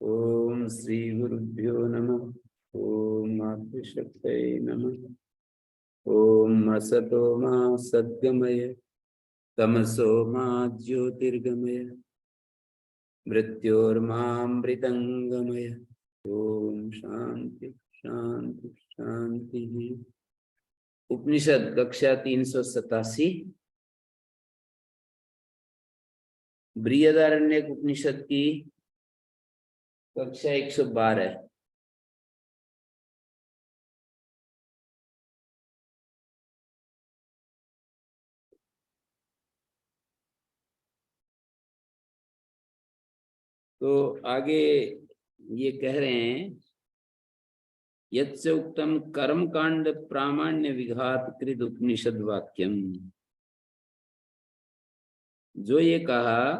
ओम श्री गुरुभ्यो नमः। ओम मातृशक्तये नमः। ओम असतो मा सद्गमय तमसो मा ज्योतिर्गमय मृत्योर्मामृतंगमय। ओम शांति शांति शांति। उपनिषद कक्षा 387 बृहदारण्यक उपनिषद की कक्षा 112। तो आगे ये कह रहे हैं, यत्से उक्तम कर्म कांड प्रामाण्य विघात कृत उपनिषद वाक्यम। जो ये कहा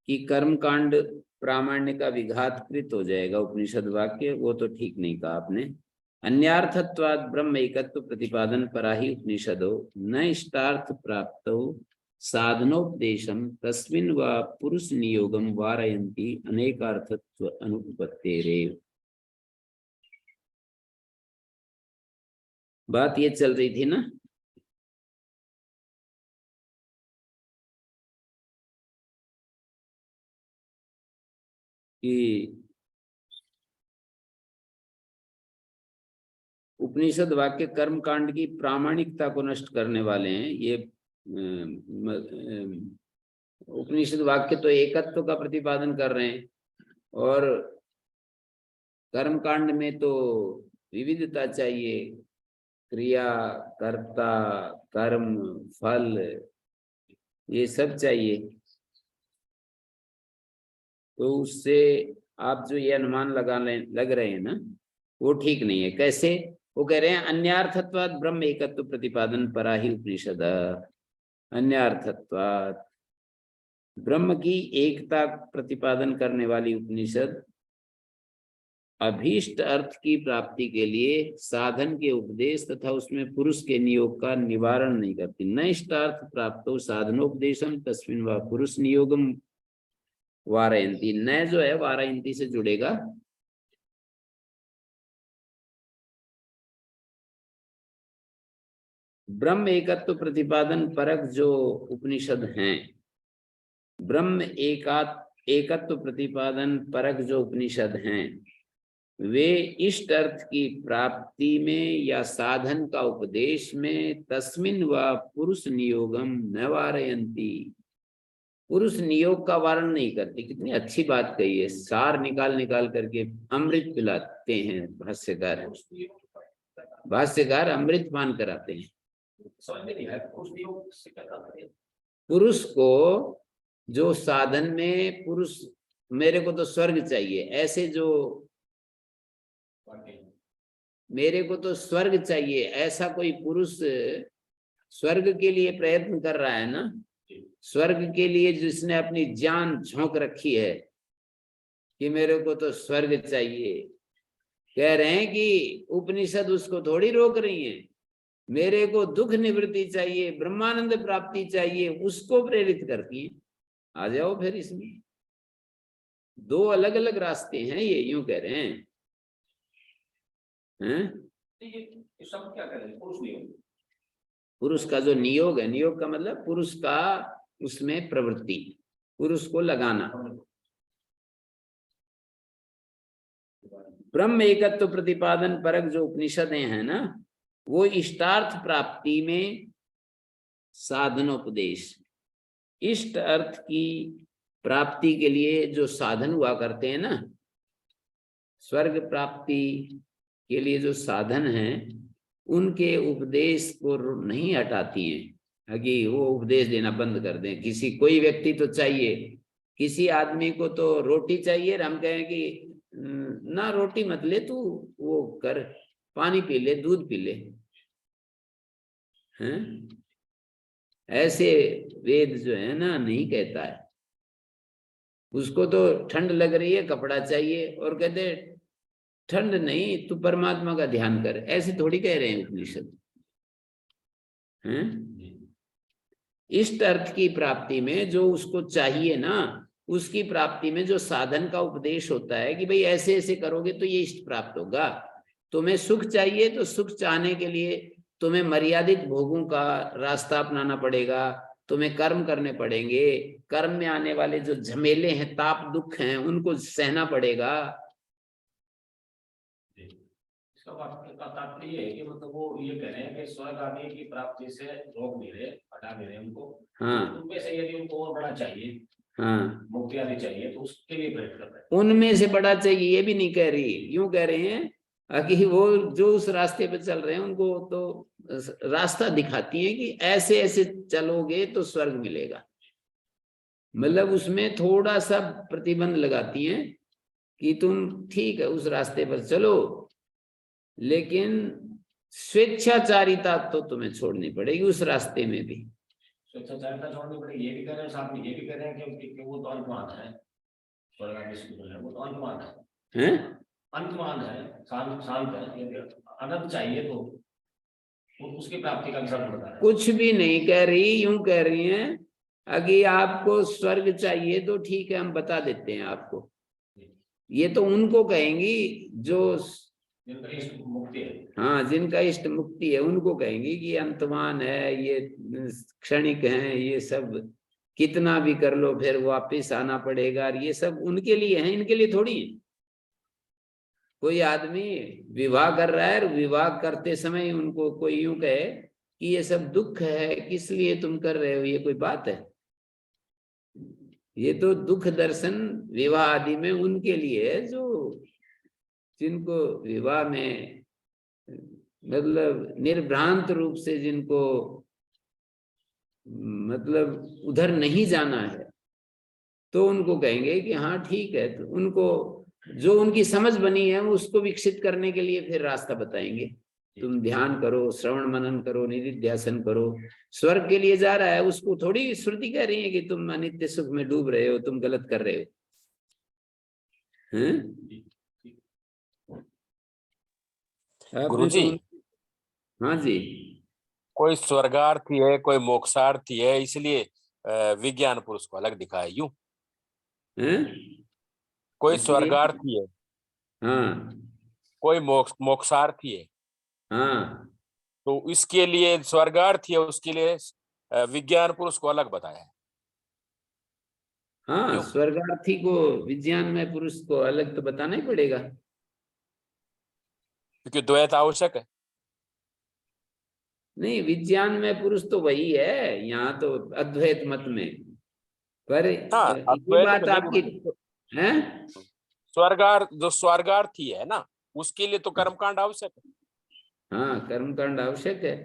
कि कर्म कांड प्रामाण्य का विघात कृत हो जाएगा उपनिषद वाक्य, वो तो ठीक नहीं कहा आपने। अन्यार्थत्वाद ब्रह्म एकत्व प्रतिपादन परा ही उपनिषदो न इष्टार्थ प्राप्तो साधनोपदेशम तस्मिन् व पुरुष नियोगम वारयन्ति अनेकार्थत्व अनुपत्तेरेव। बात ये चल रही थी ना कि उपनिषद वाक्य कर्म कांड की प्रामाणिकता को नष्ट करने वाले हैं। ये उपनिषद वाक्य तो एकत्व का प्रतिपादन कर रहे हैं और कर्म कांड में तो विविधता चाहिए, क्रिया, कर्ता, कर्म, फल, ये सब चाहिए। तो उससे आप जो ये अनुमान लग रहे हैं ना, वो ठीक नहीं है। कैसे? वो कह रहे हैं अन्यार्थत्वात् ब्रह्म एकत्व प्रतिपादन परा ही उपनिषद। अन्यार्थत्वात् ब्रह्म की एकता प्रतिपादन करने वाली उपनिषद अभीष्ट अर्थ की प्राप्ति के लिए साधन के उपदेश तथा उसमें पुरुष के नियोग का निवारण नहीं करती। न इष्टार्थ प्राप्त हो साधनोपदेशम तस्मिन् व पुरुष नियोगम वारयंती। न जो है वारयंती से जुड़ेगा। ब्रह्म एकत्व प्रतिपादन परक जो उपनिषद हैं, ब्रह्म एकत्व प्रतिपादन परक जो उपनिषद हैं, वे इष्ट अर्थ की प्राप्ति में या साधन का उपदेश में तस्मिन् व पुरुष नियोगम न वारयंती, पुरुष नियोग का वारण नहीं करती। कितनी अच्छी बात कही है। सार निकाल निकाल करके अमृत पिलाते हैं भाष्यकार। भाष्यकार अमृत पान कराते हैं। पुरुष को जो साधन में पुरुष, मेरे को तो स्वर्ग चाहिए, ऐसे जो मेरे को तो स्वर्ग चाहिए, ऐसा कोई पुरुष स्वर्ग के लिए प्रयत्न कर रहा है ना, स्वर्ग के लिए जिसने अपनी जान झोंक रखी है कि मेरे को तो स्वर्ग चाहिए, कह रहे हैं कि उपनिषद उसको थोड़ी रोक रही है। मेरे को दुख निवृत्ति चाहिए, ब्रह्मानंद प्राप्ति चाहिए, उसको प्रेरित करती है। आ जाओ फिर इसमें। दो अलग अलग रास्ते हैं ये, यूं कह रहे हैं। सब क्या करें? पुरुष का जो नियोग है, नियोग का मतलब पुरुष का उसमें प्रवृत्ति, पुरुष को लगाना। ब्रह्म एकत्व प्रतिपादन परक जो उपनिषदें हैं ना, वो इष्टार्थ प्राप्ति में साधनोपदेश, इष्ट अर्थ की प्राप्ति के लिए जो साधन हुआ करते हैं ना, स्वर्ग प्राप्ति के लिए जो साधन हैं, उनके उपदेश को नहीं हटाती हैं कि वो उपदेश देना बंद कर दें। किसी कोई व्यक्ति तो चाहिए, किसी आदमी को तो रोटी चाहिए, हम कहें कि ना रोटी मत ले, तू वो कर, पानी पी ले, दूध पी ले, हैं? ऐसे वेद जो है ना नहीं कहता है। उसको तो ठंड लग रही है, कपड़ा चाहिए, और कहते ठंड नहीं, तू परमात्मा का ध्यान कर। ऐसे थोड़ी कह रहे हैं उपनिषद, हैं? इष्ट अर्थ की प्राप्ति में जो उसको चाहिए ना, उसकी प्राप्ति में जो साधन का उपदेश होता है कि भाई ऐसे ऐसे करोगे तो ये इष्ट प्राप्त होगा। तुम्हें सुख चाहिए तो सुख चाहने के लिए तुम्हें मर्यादित भोगों का रास्ता अपनाना पड़ेगा, तुम्हें कर्म करने पड़ेंगे, कर्म में आने वाले जो झमेले हैं, ताप दुख हैं, उनको सहना पड़ेगा। इसका तात्पर्य है कि मतलब वो ये कह रहे हैं कि स्वर्ग आदि की प्राप्ति से रोक नहीं रहे, हटा नहीं रहे उनको। हाँ, उनमें से यदि उनको और बड़ा चाहिए, हाँ, मुक्ति आदि चाहिए, तो उसके लिए प्रेरित कर रहे हैं। उनमें से बड़ा चाहिए ये भी नहीं कह रही, यूं कह रहे हैं कि वो जो उस रास्ते पे चल रहे हैं उनको तो रास्ता दिखाती है कि ऐसे ऐसे चलोगे तो स्वर्ग मिलेगा। मतलब उसमें थोड़ा सा प्रतिबंध लगाती हैं कि तुम ठीक है उस रास्ते पर चलो, लेकिन स्वेच्छाचारिता तो तुम्हें छोड़नी पड़ेगी उस रास्ते में भी। स्वेच्छाचारिता छोड़नी पड़ेगी, ये भी कह रहे हैं, साथ में ये भी कह रहे हैं कि वो तो अंतमान है, स्वर्ग आदि से वो तो अंतमान है, अंतमान है, शांत शांत है। यदि अनंत चाहिए तो उसकी प्राप्ति का विषय बता रहे हैं। कुछ भी नहीं कह रही, यूं कह रही हैं अगर आपको स्वर्ग चाहिए तो ठीक है हम बता देते हैं आपको। ये तो उनको कहेंगी जो जिनका इष्ट मुक्ति है, हाँ जिनका इष्ट मुक्ति है उनको कहेंगी कि अंतमान है, ये क्षणिक है, ये सब कितना भी कर लो फिर वापस आना पड़ेगा, ये सब उनके लिए है, इनके लिए थोड़ी है। कोई आदमी विवाह कर रहा है और विवाह करते समय उनको कोई यूं कहे कि ये सब दुख है, किस लिए तुम कर रहे हो, ये कोई बात है? ये तो दुख दर्शन विवाह आदि में उनके लिए है जो जिनको विवाह में मतलब निर्भ्रांत रूप से जिनको मतलब उधर नहीं जाना है, तो उनको कहेंगे कि हाँ ठीक है। तो उनको जो उनकी समझ बनी है उसको विकसित करने के लिए फिर रास्ता बताएंगे। तुम ध्यान करो, श्रवण मनन करो, निधिध्यासन करो। स्वर्ग के लिए जा रहा है, उसको थोड़ी श्रुति कह रही है कि तुम अनित्य सुख में डूब रहे हो, तुम गलत कर रहे हो। गुरुजी, हाँ जी, कोई स्वर्गार्थी है, कोई मोक्षार्थी है, इसलिए विज्ञान पुरुष को अलग दिखाया यूं। कोई स्वर्गार्थी है, हाँ, कोई मोक्षार्थी है, हाँ, तो इसके लिए स्वर्गार्थी है, उसके लिए विज्ञान पुरुष को अलग बताया है। हाँ, स्वर्गार्थी को विज्ञान में पुरुष को अलग तो बताना ही पड़ेगा, क्योंकि द्वैत आवश्यक है। नहीं विज्ञान में पुरुष तो वही है, यहाँ तो अद्वैत मत में। पर हाँ, ये बात आपकी है, जो स्वर्गार्थी है ना, उसके लिए तो कर्मकांड आवश्यक है। हाँ कर्मकांड आवश्यक है।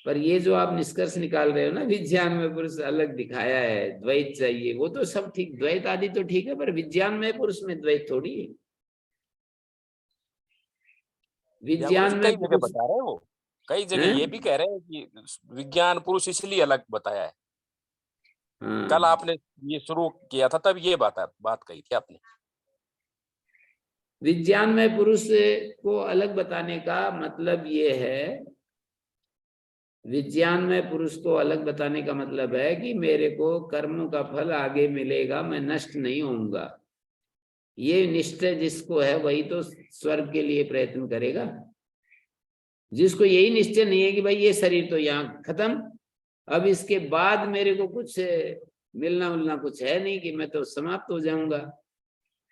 पर ये जो आप निष्कर्ष निकाल रहे हो ना, विज्ञान में पुरुष अलग दिखाया है, द्वैत चाहिए, वो तो सब ठीक, द्वैत आदि तो ठीक है, पर विज्ञान में पुरुष में द्वैत थोड़ी है। विज्ञान में कई जगह बता रहे हैं, वो कई जगह ये भी कह रहे हैं कि विज्ञान पुरुष इसलिए अलग बताया है। हाँ, कल आपने ये शुरू किया था तब ये बात कही थी आपने। विज्ञान में पुरुष को अलग बताने का मतलब ये है, विज्ञान में पुरुष को अलग बताने का मतलब है कि मेरे को कर्म का फल आगे मिलेगा, मैं नष्ट नहीं होऊंगा। ये निश्चय जिसको है वही तो स्वर्ग के लिए प्रयत्न करेगा। जिसको यही निश्चय नहीं है कि भाई ये शरीर तो यहाँ खत्म, अब इसके बाद मेरे को कुछ मिलना मिलना कुछ है नहीं, कि मैं तो समाप्त हो जाऊंगा,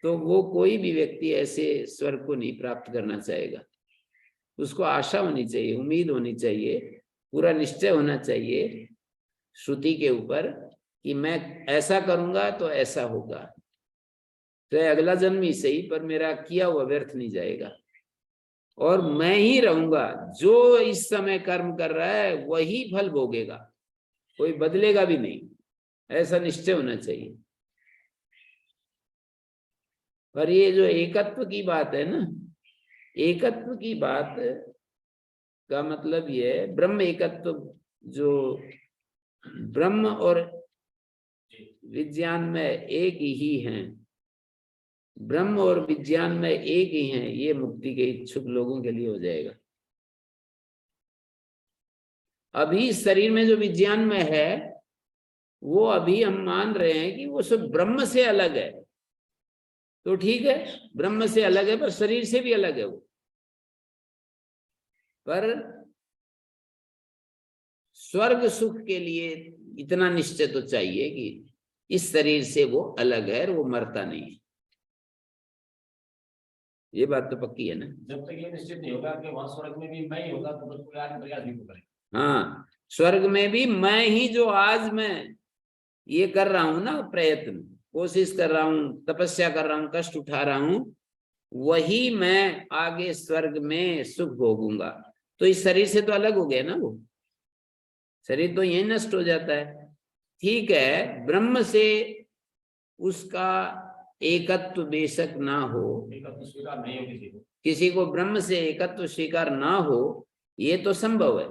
तो वो कोई भी व्यक्ति ऐसे स्वर्ग को नहीं प्राप्त करना चाहेगा। उसको आशा होनी चाहिए, उम्मीद होनी चाहिए, पूरा निश्चय होना चाहिए श्रुति के ऊपर कि मैं ऐसा करूंगा तो ऐसा होगा, तो अगला जन्म ही सही पर मेरा किया हुआ व्यर्थ नहीं जाएगा, और मैं ही रहूंगा। जो इस समय कर्म कर रहा है वही फल भोगेगा, कोई बदलेगा भी नहीं, ऐसा निश्चय होना चाहिए। पर ये जो एकत्व की बात है ना, एकत्व की बात का मतलब ये है ब्रह्म एकत्व, जो ब्रह्म और विज्ञान में एक ही हैं, ब्रह्म और विज्ञान में एक ही हैं, ये मुक्ति के इच्छुक लोगों के लिए हो जाएगा। अभी शरीर में जो विज्ञान में है वो अभी हम मान रहे हैं कि वो सब ब्रह्म से अलग है, तो ठीक है, ब्रह्म से अलग है पर शरीर से भी अलग है वो। पर स्वर्ग सुख के लिए इतना निश्चय तो चाहिए कि इस शरीर से वो अलग है और वो मरता नहीं है। ये बात तो पक्की है ना। जब तक ये निश्चित नहीं होगा कि वहां स्वर्ग में भी मैं ही होगा तो कोई आदमी प्रयास नहीं करेगा। हाँ, स्वर्ग में भी मैं ही, जो आज मैं ये कर रहा हूं ना, प्रयत्न, कोशिश कर रहा हूं, तपस्या कर रहा हूं, कष्ट उठा रहा हूं, वही मैं आगे स्वर्ग में सुख भोगूंगा। तो इस शरीर से तो अलग हो गया ना वो, शरीर तो यही नष्ट हो जाता है। ठीक है, ब्रह्म से उसका एकत्व बेशक ना हो, एकत्व स्वीकार नहीं हो किसी को, किसी को ब्रह्म से एकत्व स्वीकार ना हो, ये तो संभव है।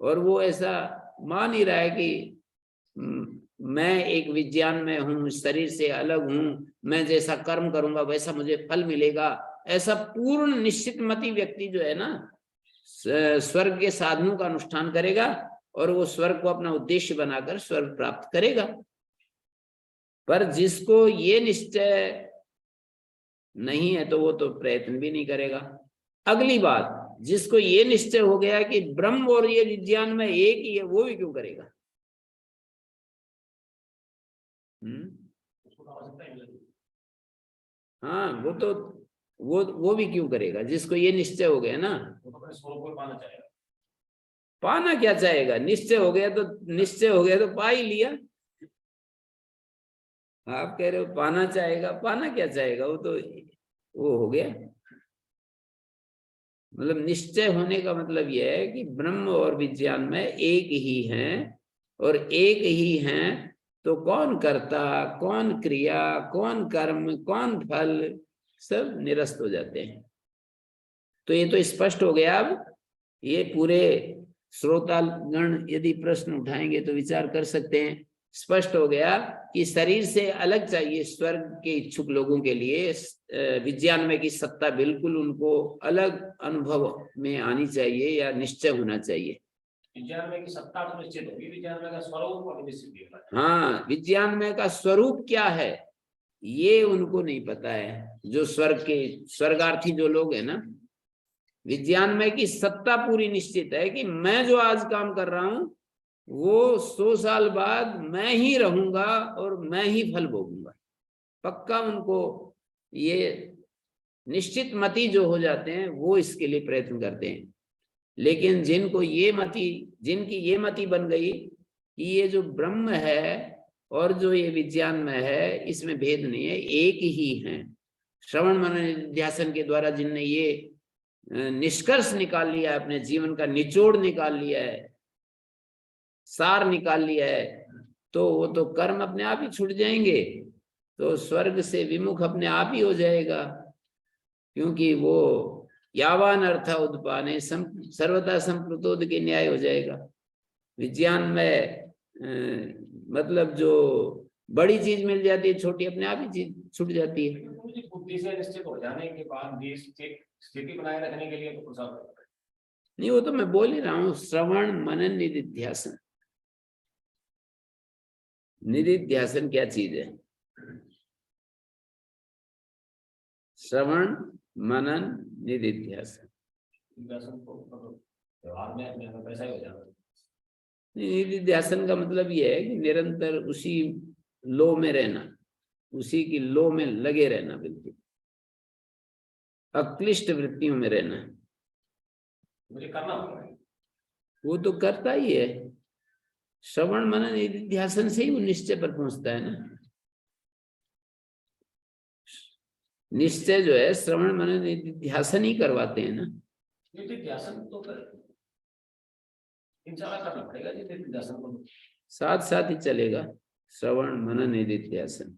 और वो ऐसा मान ही रहा है कि मैं एक विज्ञान में हूँ, शरीर से अलग हूँ, मैं जैसा कर्म करूंगा वैसा मुझे फल मिलेगा। ऐसा पूर्ण निश्चित मति व्यक्ति जो है ना, स्वर्ग के साधनों का अनुष्ठान करेगा और वो स्वर्ग को अपना उद्देश्य बनाकर स्वर्ग प्राप्त करेगा। पर जिसको ये निश्चय नहीं है तो वो तो प्रयत्न भी नहीं करेगा। अगली बात, जिसको ये निश्चय हो गया कि ब्रह्म और ये विज्ञान में एक ही है, वो भी क्यों करेगा? हाँ, वो भी क्यों करेगा जिसको ये निश्चय हो गया ना। वो तो अपने स्वरूप को पाना चाहेगा। पाना क्या चाहेगा? निश्चय हो गया तो, निश्चय हो गया तो पा ही लिया। आप कह रहे हो पाना चाहेगा, पाना क्या चाहेगा? वो तो वो हो गया। मतलब निश्चय होने का मतलब यह है कि ब्रह्म और विज्ञान में एक ही हैं, और एक ही हैं तो कौन कर्ता, कौन क्रिया, कौन कर्म, कौन फल, सब निरस्त हो जाते हैं। तो ये तो स्पष्ट हो गया। अब ये पूरे श्रोतागण यदि प्रश्न उठाएंगे तो विचार कर सकते हैं। स्पष्ट हो गया कि शरीर से अलग चाहिए स्वर्ग के इच्छुक लोगों के लिए। विज्ञान में की सत्ता बिल्कुल उनको अलग अनुभव में आनी चाहिए या निश्चय होना चाहिए। विज्ञान में की सत्ता तो निश्चित होगी, विज्ञान में का स्वरूप और निश्चित नहीं होगा। हाँ, विज्ञान में का स्वरूप क्या है ये उनको नहीं पता है। जो स्वर्ग के स्वर्गार्थी जो लोग हैं ना, विज्ञान में की सत्ता पूरी निश्चित है कि मैं जो आज काम कर रहा हूं वो 100 साल बाद मैं ही रहूंगा और मैं ही फल भोगूंगा। पक्का उनको ये निश्चित मति जो हो जाते हैं वो इसके लिए प्रयत्न करते हैं। लेकिन जिनको ये मति, जिनकी ये मति बन गई कि ये जो ब्रह्म है और जो ये विज्ञान में है इसमें भेद नहीं है, एक ही है, श्रवण मनन निधिध्यासन के द्वारा जिनने ये निष्कर्ष निकाल लिया है, अपने जीवन का निचोड़ निकाल लिया है, सार निकाल लिया है, तो वो तो कर्म अपने आप ही छूट जाएंगे, तो स्वर्ग से विमुख अपने आप ही हो जाएगा। क्योंकि वो यावान अर्थ उद्पाने सर्वथा संप्लुतोद के न्याय हो जाएगा। विज्ञान में मतलब जो बड़ी चीज मिल जाती है, छोटी अपने आप ही चीज छूट जाती है। बुद्धि से निश्चित हो जाने के बाद भी स्थिति बनाए रखने के लिए तो प्रसाद नहीं, वो तो मैं बोल ही रहा हूँ, श्रवण मनन निधिध्यासन। निधिध्यासन क्या चीज है? श्रवण मनन निधिध्यासन। निधिध्यासन का मतलब यह है कि निरंतर उसी लो में रहना, उसी की लो में लगे रहना, बिल्कुल अक्लिष्ट वृत्तियों में रहना। मुझे करना होगा, वो तो करता ही है। श्रवण मनन निधिध्यासन से ही वो निश्चय पर पहुंचता है ना। निश्चय जो है श्रवण मनन निधिध्यासन ही करवाते हैं ना। निधिध्यासन तो इंशाल्लाह करना पड़ेगा जी, निधिध्यासन को साथ साथ ही चलेगा श्रवण मनन निधिध्यासन।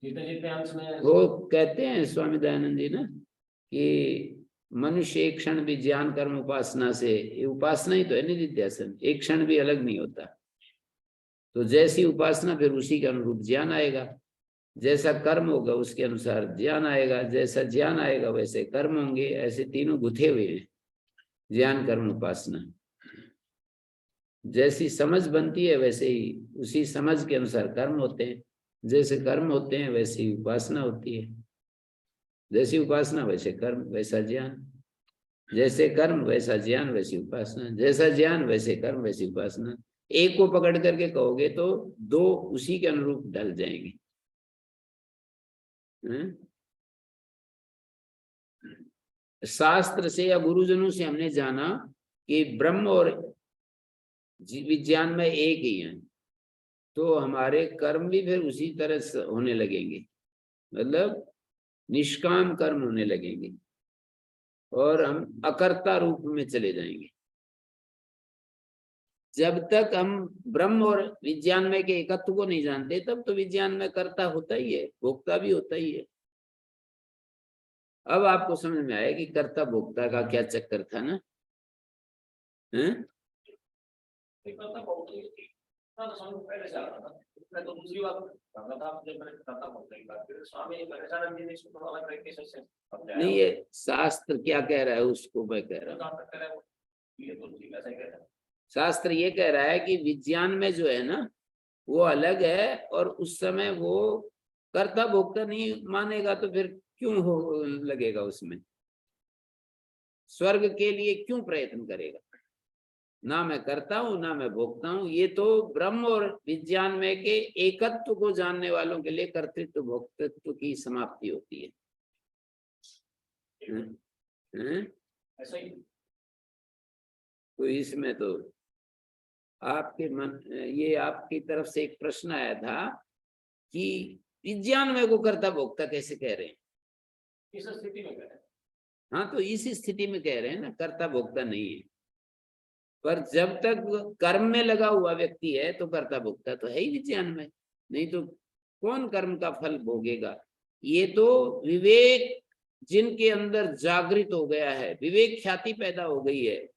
जितने जितने अंश में वो कहते हैं स्वामी दयानंद जी ना कि मनुष्य एक क्षण भी ज्ञान कर्म उपासना से, ये उपासना ही तो है निधिध्यासन, एक क्षण भी अलग नहीं होता। तो जैसी उपासना फिर उसी के अनुरूप ज्ञान आएगा, जैसा कर्म होगा उसके अनुसार ज्ञान आएगा, जैसा ज्ञान आएगा वैसे कर्म होंगे। ऐसे तीनों गुथे हुए हैं, ज्ञान कर्म उपासना। जैसी समझ बनती है वैसे ही उसी समझ के अनुसार कर्म होते हैं। जैसे कर्म होते हैं वैसी उपासना होती है। जैसी उपासना वैसे कर्म वैसा ज्ञान। जैसे कर्म वैसा ज्ञान वैसी उपासना। जैसा ज्ञान वैसे कर्म वैसी उपासना। एक को पकड़ करके कहोगे तो दो उसी के अनुरूप ढल जाएंगे। शास्त्र से या गुरुजनों से हमने जाना कि ब्रह्म और विज्ञान में एक ही है, तो हमारे कर्म भी फिर उसी तरह से होने लगेंगे, मतलब निष्काम कर्म होने लगेंगे और हम अकर्ता रूप में चले जाएंगे। जब तक हम ब्रह्म और विज्ञान में के एकत्व को नहीं जानते तब तो विज्ञान में कर्ता होता ही है, भोक्ता भी होता ही है। अब आपको समझ में आया कि कर्ता भोक्ता का क्या चक्कर था ना? हैं? नहीं, ये शास्त्र क्या कह रहा है उसको मैं कह रहा हूँ। शास्त्र ये कह रहा है कि विज्ञान में जो है ना वो अलग है, और उस समय वो कर्ता भोक्ता नहीं मानेगा तो फिर क्यों हो लगेगा उसमें, स्वर्ग के लिए क्यों प्रयत्न करेगा? ना मैं करता हूं ना मैं भोगता हूं। ये तो ब्रह्म और विज्ञान में के एकत्व को जानने वालों के लिए कर्तृत्व भोक्तृत्व की समाप्ति होती है। ऐसा ही। तो इसमें तो आपके मन, ये आपकी तरफ से एक प्रश्न आया था कि विज्ञान में को कर्ता भोक्ता कैसे कह रहे हैं? इस स्थिति में कह रहे हैं। हाँ, तो इस स्थिति में कह रहे हैं ना, कर्ता भोक्ता नहीं है। पर जब तक कर्म में लगा हुआ व्यक्ति है तो कर्ता भोक्ता तो है ही विज्ञान में, नहीं तो कौन कर्म का फल भोगेगा? ये तो विवेक जिनके अंदर जागृत हो गया है, विवेक ख्याति पैदा हो गई है,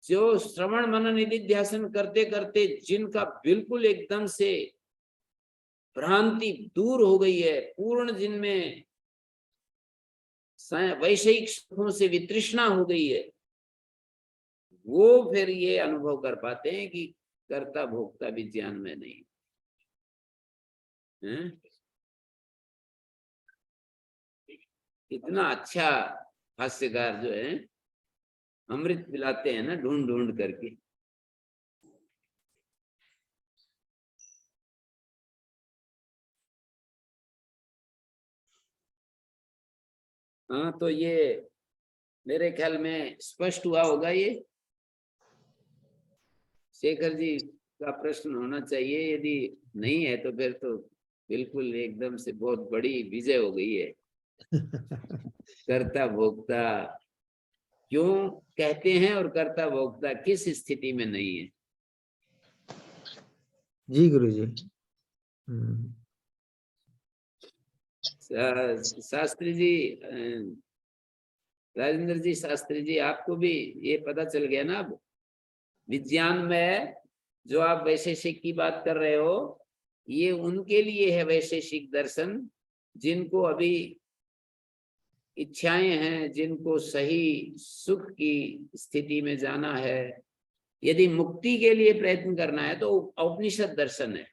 जो श्रवण मनन निधिध्यासन करते करते जिनका बिल्कुल एकदम से भ्रांति दूर हो गई है, पूर्ण जिनमें वैषयिक सुखों से वितृष्णा हो गई है, वो फिर ये अनुभव कर पाते हैं कि कर्ता भोक्ता विज्ञान में नहीं है। इतना अच्छा भाष्यकार जो है अमृत पिलाते हैं ना ढूंढ ढूंढ करके। हाँ, तो ये मेरे ख्याल में स्पष्ट हुआ होगा। ये शेखर जी का प्रश्न होना चाहिए, यदि नहीं है तो फिर तो बिल्कुल एकदम से बहुत बड़ी विजय हो गई है। कर्ता भोक्ता क्यों कहते हैं और कर्ता भोक्ता किस स्थिति में नहीं है? जी गुरु जी। शास्त्री जी, राजेंद्र जी, शास्त्री जी, आपको भी ये पता चल गया ना? अब विज्ञान में जो आप वैशेषिक की बात कर रहे हो, ये उनके लिए है वैशेषिक दर्शन जिनको अभी इच्छाएं हैं, जिनको सही सुख की स्थिति में जाना है। यदि मुक्ति के लिए प्रयत्न करना है तो उपनिषद दर्शन है,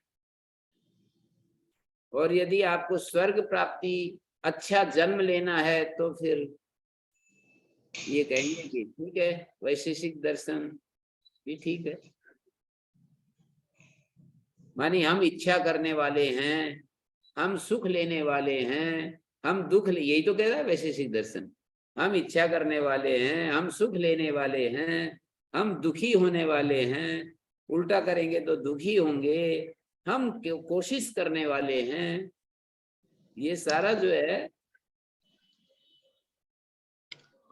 और यदि आपको स्वर्ग प्राप्ति, अच्छा जन्म लेना है तो फिर ये कहेंगे कि ठीक है, वैशेषिक दर्शन भी ठीक है। मानी हम इच्छा करने वाले हैं, हम सुख लेने वाले हैं, हम दुख यही तो कह रहा है वैशेषिक दर्शन। हम इच्छा करने वाले हैं, हम सुख लेने वाले हैं, हम दुखी होने वाले हैं, उल्टा करेंगे तो दुखी होंगे, हम कोशिश करने वाले हैं। ये सारा जो है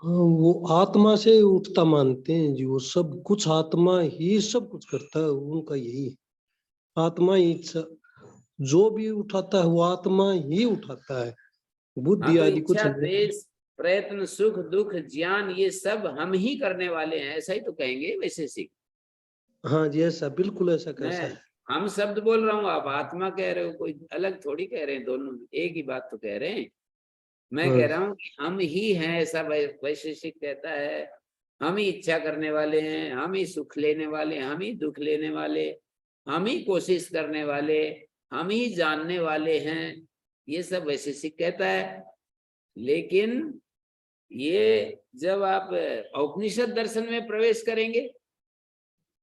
वो आत्मा से उठता मानते हैं जी, वो सब कुछ आत्मा ही सब कुछ करता है, उनका यही है। आत्मा ही जो भी उठाता है वो आत्मा ही उठाता है, बुद्धि तो आदि कुछ इच्छा, नहीं। द्वेष, प्रयत्न, सुख दुख, ज्ञान, ये सब हम ही करने वाले हैं, ऐसा ही तो कहेंगे वैशेषिक। हाँ जी, ऐसा बिल्कुल ऐसा कैसा है। हम शब्द बोल रहा हूँ, आप आत्मा कह रहे हो, कोई अलग थोड़ी कह रहे हैं, दोनों एक ही बात तो कह रहे हैं। मैं कह रहा हूँ कि हम ही हैं, ऐसा वैशेषिक कहता है। हम ही इच्छा करने वाले हैं, हम ही सुख लेने वाले, हम ही दुख लेने वाले, हम ही कोशिश करने वाले, हम ही जानने वाले हैं, ये सब वैशेषिक कहता है। लेकिन ये जब आप उपनिषद दर्शन में प्रवेश करेंगे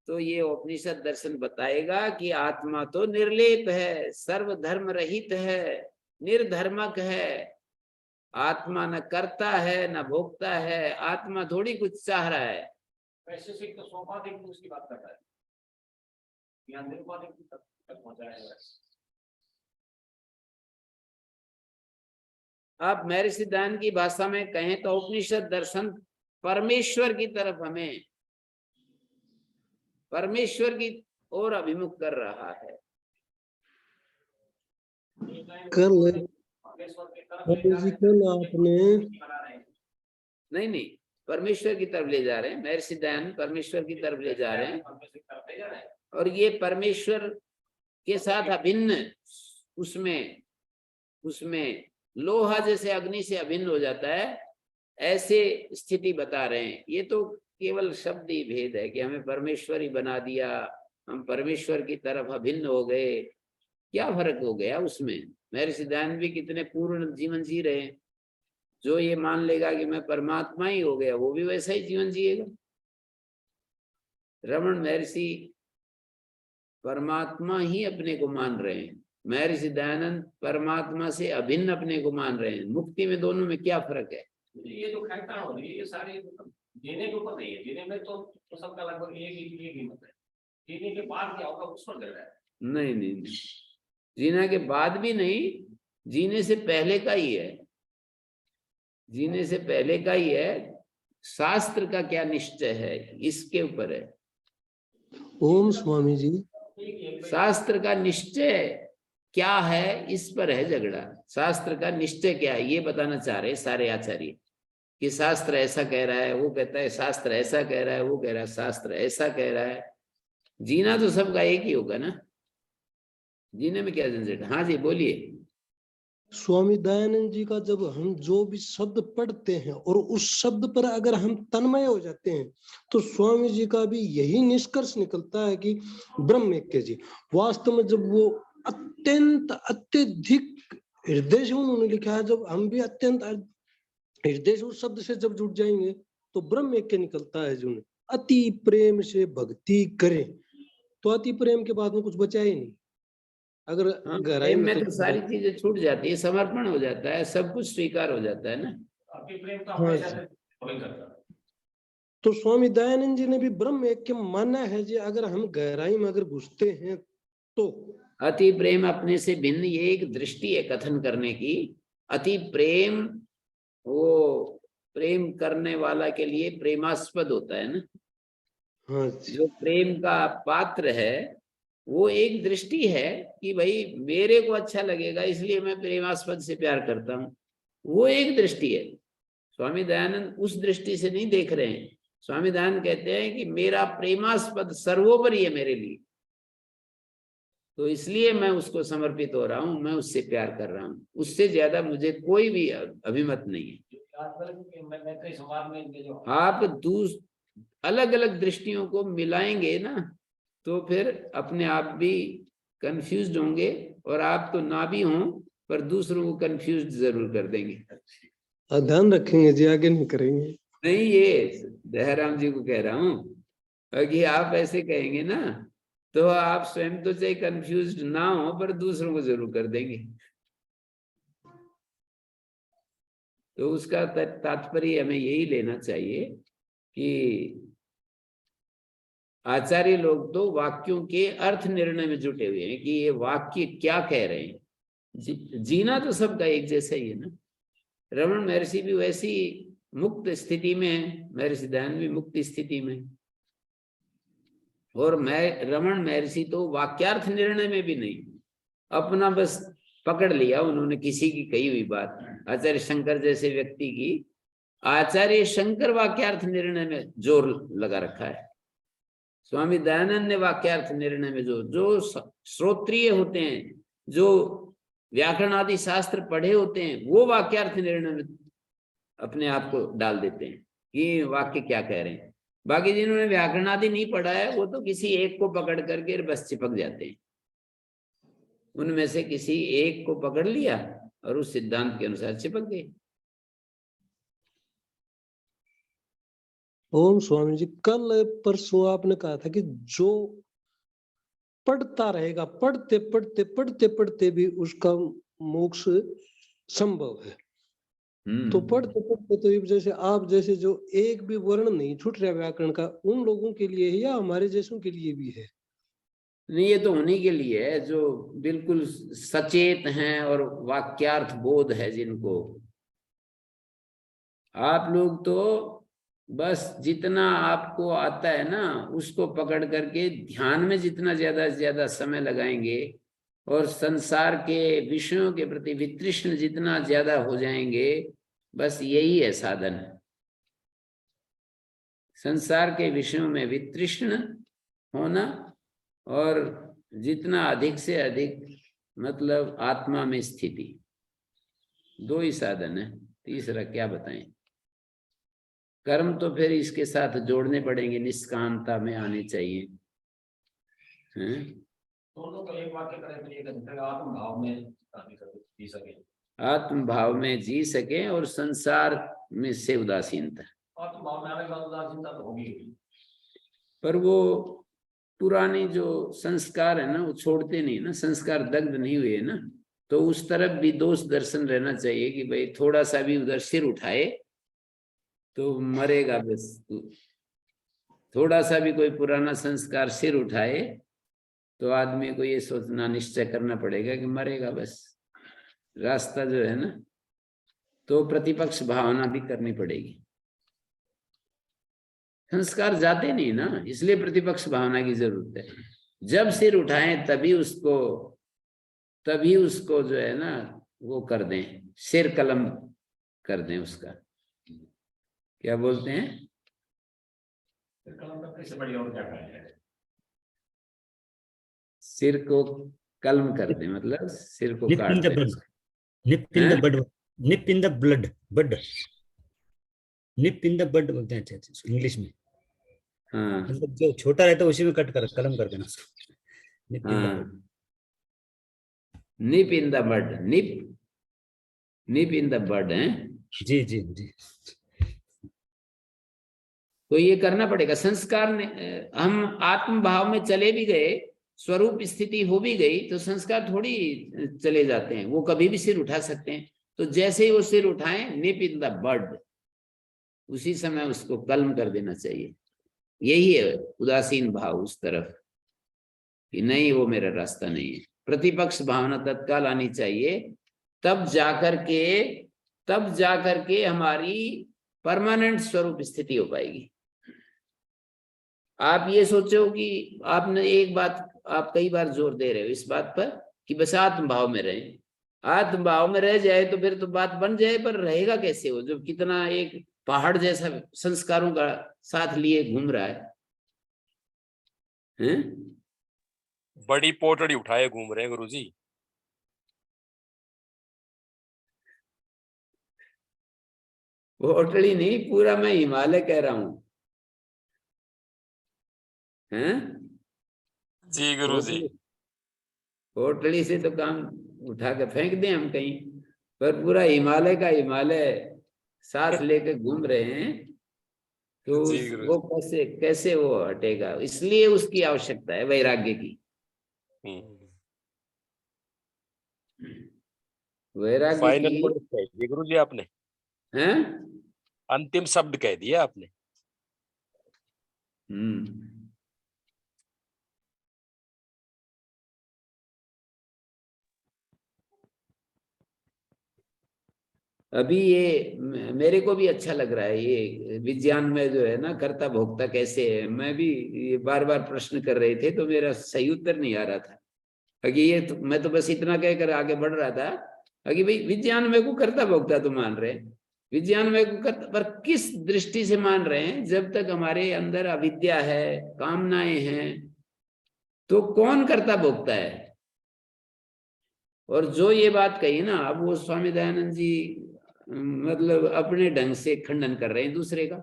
तो ये उपनिषद दर्शन बताएगा कि आत्मा तो निर्लेप है, सर्वधर्म रहित है, निर्धर्मक है। आत्मा न करता है न भोगता है, आत्मा थोड़ी कुछ चाह रहा है। वैशेषिक तो सोपाधिक उसकी बात कर रहा है, यहाँ निरुपाधिक तक पहुंचाएगा। आप महर्षि दयानंद की भाषा में कहें तो उपनिषद दर्शन परमेश्वर की तरफ, हमें परमेश्वर की ओर अभिमुख कर रहा है। कल आपने नहीं, परमेश्वर की तरफ ले जा रहे हैं, महर्षि दयानंद परमेश्वर की तरफ ले जा रहे हैं। और ये परमेश्वर के साथ अभिन्न, उसमें लोहा जैसे अग्नि से अभिन्न हो जाता है, ऐसे स्थिति बता रहे हैं। ये तो केवल शब्द ही भेद है कि हमें परमेश्वर ही बना दिया, हम परमेश्वर की तरफ अभिन्न हो गए। क्या फर्क हो गया उसमें? महर्षि दयानंद भी कितने पूर्ण जीवन जी रहे हैं। जो ये मान लेगा कि मैं परमात्मा ही हो गया, वो भी वैसा ही जीवन जिएगा। रमण महर्षि परमात्मा ही अपने को मान रहे हैं, महर्षि दयानंद परमात्मा से अभिन्न अपने को मान रहे हैं। मुक्ति में दोनों में क्या फर्क है? ये तो खैर हो रही है, ये सारी जीने के ऊपर नहीं है। जीने में तो सबका लगभग एक ही मत है। जीने के बाद क्या होगा उस पर निर्भर है। नहीं, जीने के बाद भी नहीं, जीने से पहले का ही है, जीने से पहले का ही है। शास्त्र का क्या निश्चय है इसके ऊपर है। ओम स्वामी जी, शास्त्र का निश्चय क्या है इस पर है झगड़ा। शास्त्र का निश्चय क्या है ये बताना चाह रहे सारे आचार्य, कि शास्त्र ऐसा कह रहा है, वो कहता है शास्त्र ऐसा कह रहा है, वो कह रहा है शास्त्र ऐसा कह रहा है। जीना तो सबका एक ही होगा ना, जीने में क्या झंझट। हाँ जी बोलिए। स्वामी दयानंद जी का जब हम जो भी शब्द पढ़ते हैं और उस शब्द पर अगर हम तन्मय हो जाते हैं तो स्वामी जी का भी यही निष्कर्ष निकलता है कि ब्रह्म ऐक्य जी। वास्तव में जब वो अत्यधिक हृदय से उन्होंने लिखा है, जब हम भी अत्यंत हृदय से उस शब्द से जब जुड़ जाएंगे तो ब्रह्म ऐक्य निकलता है। जो अति प्रेम से भक्ति करें तो अति प्रेम के बाद में कुछ बचा ही नहीं। अगर गहराई में तो सारी चीजें छूट जाती है, समर्पण हो जाता है, सब कुछ स्वीकार हो जाता है ना। तो स्वामी दयानंद जी ने भी ब्रह्म ऐक्य माना है जी। अगर हम गहराई में अगर घुसते हैं तो अति प्रेम अपने से भिन्न, ये एक दृष्टि है कथन करने की। अति प्रेम वो प्रेम करने वाला के लिए प्रेमास्पद होता है ना। हाँ, जो प्रेम का पात्र है वो एक दृष्टि है कि भाई मेरे को अच्छा लगेगा इसलिए मैं प्रेमास्पद से प्यार करता हूँ, वो एक दृष्टि है। स्वामी दयानंद उस दृष्टि से नहीं देख रहे हैं। स्वामी दयानंद कहते हैं कि मेरा प्रेमास्पद सर्वोपरि है मेरे लिए, तो इसलिए मैं उसको समर्पित हो रहा हूँ, मैं उससे प्यार कर रहा हूँ, उससे ज्यादा मुझे कोई भी अभिमत नहीं है। आप अलग अलग दृष्टियों को मिलाएंगे ना तो फिर अपने आप भी कंफ्यूज्ड होंगे, और आप तो ना भी हों पर दूसरों को कंफ्यूज्ड जरूर कर देंगे। ध्यान रखेंगे जी, आगे नहीं करेंगे। नहीं, ये दयाराम जी को कह रहा हूँ कि आप ऐसे कहेंगे ना तो आप स्वयं तो चाहे कंफ्यूज्ड ना हो पर दूसरों को जरूर कर देंगे। तो उसका तात्पर्य हमें यही लेना चाहिए कि आचार्य लोग तो वाक्यों के अर्थ निर्णय में जुटे हुए हैं कि ये वाक्य क्या कह रहे हैं। जीना तो सबका एक जैसा ही है ना। रमण महर्षि भी वैसी मुक्त स्थिति में है, महर्षि दयानंद भी मुक्त स्थिति में, और रमण महर्षि तो वाक्यार्थ निर्णय में भी नहीं, अपना बस पकड़ लिया उन्होंने किसी की कही हुई बात। आचार्य शंकर जैसे व्यक्ति की, आचार्य शंकर वाक्यार्थ निर्णय में जोर लगा रखा है। स्वामी दयानंद ने वाक्यार्थ निर्णय में जो श्रोत्रिय होते हैं, जो व्याकरण आदि शास्त्र पढ़े होते हैं, वो वाक्यार्थ निर्णय में अपने आप को डाल देते हैं। कि वाक्य क्या कह रहे हैं। बाकी जिन्होंने व्याकरण आदि नहीं पढ़ा है वो तो किसी एक को पकड़ करके बस चिपक जाते हैं, उनमें से किसी एक को पकड़ लिया और उस सिद्धांत के अनुसार चिपक गए। ओम स्वामी जी, कल परसों आपने कहा था कि जो पढ़ता रहेगा, पढ़ते पढ़ते पढ़ते पढ़ते भी उसका मोक्ष संभव है। तो पढ़ते पढ़ते तो ये जैसे आप जैसे जो एक भी वर्ण नहीं छूट रहा व्याकरण का, उन लोगों के लिए है या हमारे जैसों के लिए भी है? नहीं, ये तो उन्हीं के लिए है जो बिल्कुल सचेत हैं और वाक्यार्थ बोध है जिनको। आप लोग तो बस जितना आपको आता है ना उसको पकड़ करके ध्यान में जितना ज्यादा से ज्यादा समय लगाएंगे और संसार के विषयों के प्रति वितृष्ण जितना ज्यादा हो जाएंगे, बस यही है साधन। संसार के विषयों में वितृष्ण होना और जितना अधिक से अधिक मतलब आत्मा में स्थिति, दो ही साधन है, तीसरा क्या बताएं। कर्म तो फिर इसके साथ जोड़ने पड़ेंगे, निष्कामता में आने चाहिए। दोनों का एक वाक्य करें तो ये कहते आत्म भाव में जी सके, आत्म भाव में जी सके और संसार में से उदासीनता। आत्म भाव में आने के बाद उदासीनता तो होगी, पर वो पुरानी जो संस्कार है ना वो छोड़ते नहीं ना, संस्कार दग्ध नहीं हुए ना, तो उस तरफ भी दोष दर्शन रहना चाहिए कि भाई थोड़ा सा भी उधर सिर उठाए तो मरेगा बस। थोड़ा सा भी कोई पुराना संस्कार सिर उठाए तो आदमी को ये सोचना निश्चय करना पड़ेगा कि मरेगा बस, रास्ता जो है ना। तो प्रतिपक्ष भावना भी करनी पड़ेगी, संस्कार जाते नहीं ना, इसलिए प्रतिपक्ष भावना की जरूरत है। जब सिर उठाएं तभी उसको जो है ना वो कर दें, सिर कलम कर दें उसका, क्या बोलते हैं, कलम करने से बढ़िया और क्या करें, सिर को कलम कर दें मतलब सिर को Nip काट in the दें। blood. Nip in the हैं? bud. Nip in the blood. Bud. Nip in the bud बोलते हैं अच्छा इंग्लिश में। हाँ मतलब जो छोटा रहता है उसी में कट कर कलम कर देना उसको। Nip in the bud. हाँ, निप in the bud, nib in the बड है। जी जी जी। तो ये करना पड़ेगा। संस्कार ने, हम आत्म भाव में चले भी गए, स्वरूप स्थिति हो भी गई तो संस्कार थोड़ी चले जाते हैं, वो कभी भी सिर उठा सकते हैं। तो जैसे ही वो सिर उठाएं, निप इन द बड, उसी समय उसको कलम कर देना चाहिए। यही है उदासीन भाव उस तरफ कि नहीं वो मेरा रास्ता नहीं है। प्रतिपक्ष भावना तत्काल आनी चाहिए, तब जाकर के हमारी परमानेंट स्वरूप स्थिति हो पाएगी। आप ये सोचो कि आपने एक बात, आप कई बार जोर दे रहे हो इस बात पर कि बस आत्म भाव में रहे, आत्म भाव में रह जाए तो फिर तो बात बन जाए, पर रहेगा कैसे वो जब कितना एक पहाड़ जैसा संस्कारों का साथ लिए घूम रहा है? बड़ी पोटड़ी उठाए घूम रहे हैं गुरुजी। पोटड़ी नहीं, पूरा मैं हिमालय कह रहा हूं। जी गुरुजी। पोटड़ी से तो काम उठा के फेंक दें हम कहीं, पर पूरा हिमालय का हिमालय साथ लेकर घूम रहे हैं तो वो कैसे वो हटेगा? इसलिए उसकी आवश्यकता है वैराग्य की। वैराग्य फाइनल की वर्ड कह दिए गुरुजी आपने, हैं? अंतिम शब्द कह दिया आपने। अभी ये मेरे को भी अच्छा लग रहा है, ये विज्ञान में जो है ना कर्ता भोक्ता कैसे है। मैं भी ये बार बार प्रश्न कर रहे थे तो मेरा सही उत्तर नहीं आ रहा था। अभी ये तो, मैं तो बस इतना कहकर आगे बढ़ रहा था अभी भाई विज्ञान में को कर्ता भोक्ता तो मान रहे हैं, विज्ञान में को कर्ता, पर किस दृष्टि से मान रहे हैं? जब तक हमारे अंदर अविद्या है, कामनाएं हैं, तो कौन कर्ता भोक्ता है? और जो ये बात कही ना, अब वो स्वामी दयानंद जी मतलब अपने ढंग से खंडन कर रहे हैं दूसरे का।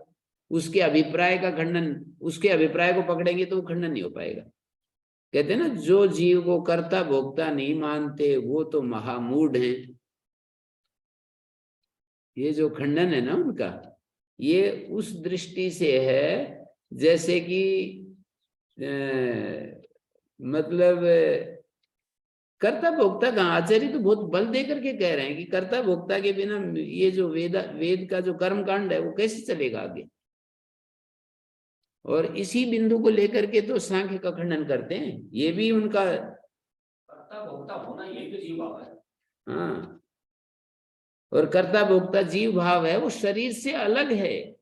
उसके अभिप्राय का खंडन, उसके अभिप्राय को पकड़ेंगे तो वो खंडन नहीं हो पाएगा। कहते हैं ना, जो जीव को कर्ता भोक्ता नहीं मानते वो तो महामूढ़ हैं। ये जो खंडन है ना उनका, ये उस दृष्टि से है जैसे कि मतलब कर्ता भोक्ता का आचार्य तो बहुत बल दे करके कह रहे हैं कि कर्ता भोक्ता के बिना ये जो वेद का जो कर्म कांड है वो कैसे चलेगा आगे। और इसी बिंदु को लेकर के तो सांख्य का खंडन करते हैं। ये भी उनका कर्ता भोक्ता होना यही तो जीव भाव है। हाँ, और कर्ता भोक्ता जीव भाव है, वो शरीर से अलग है।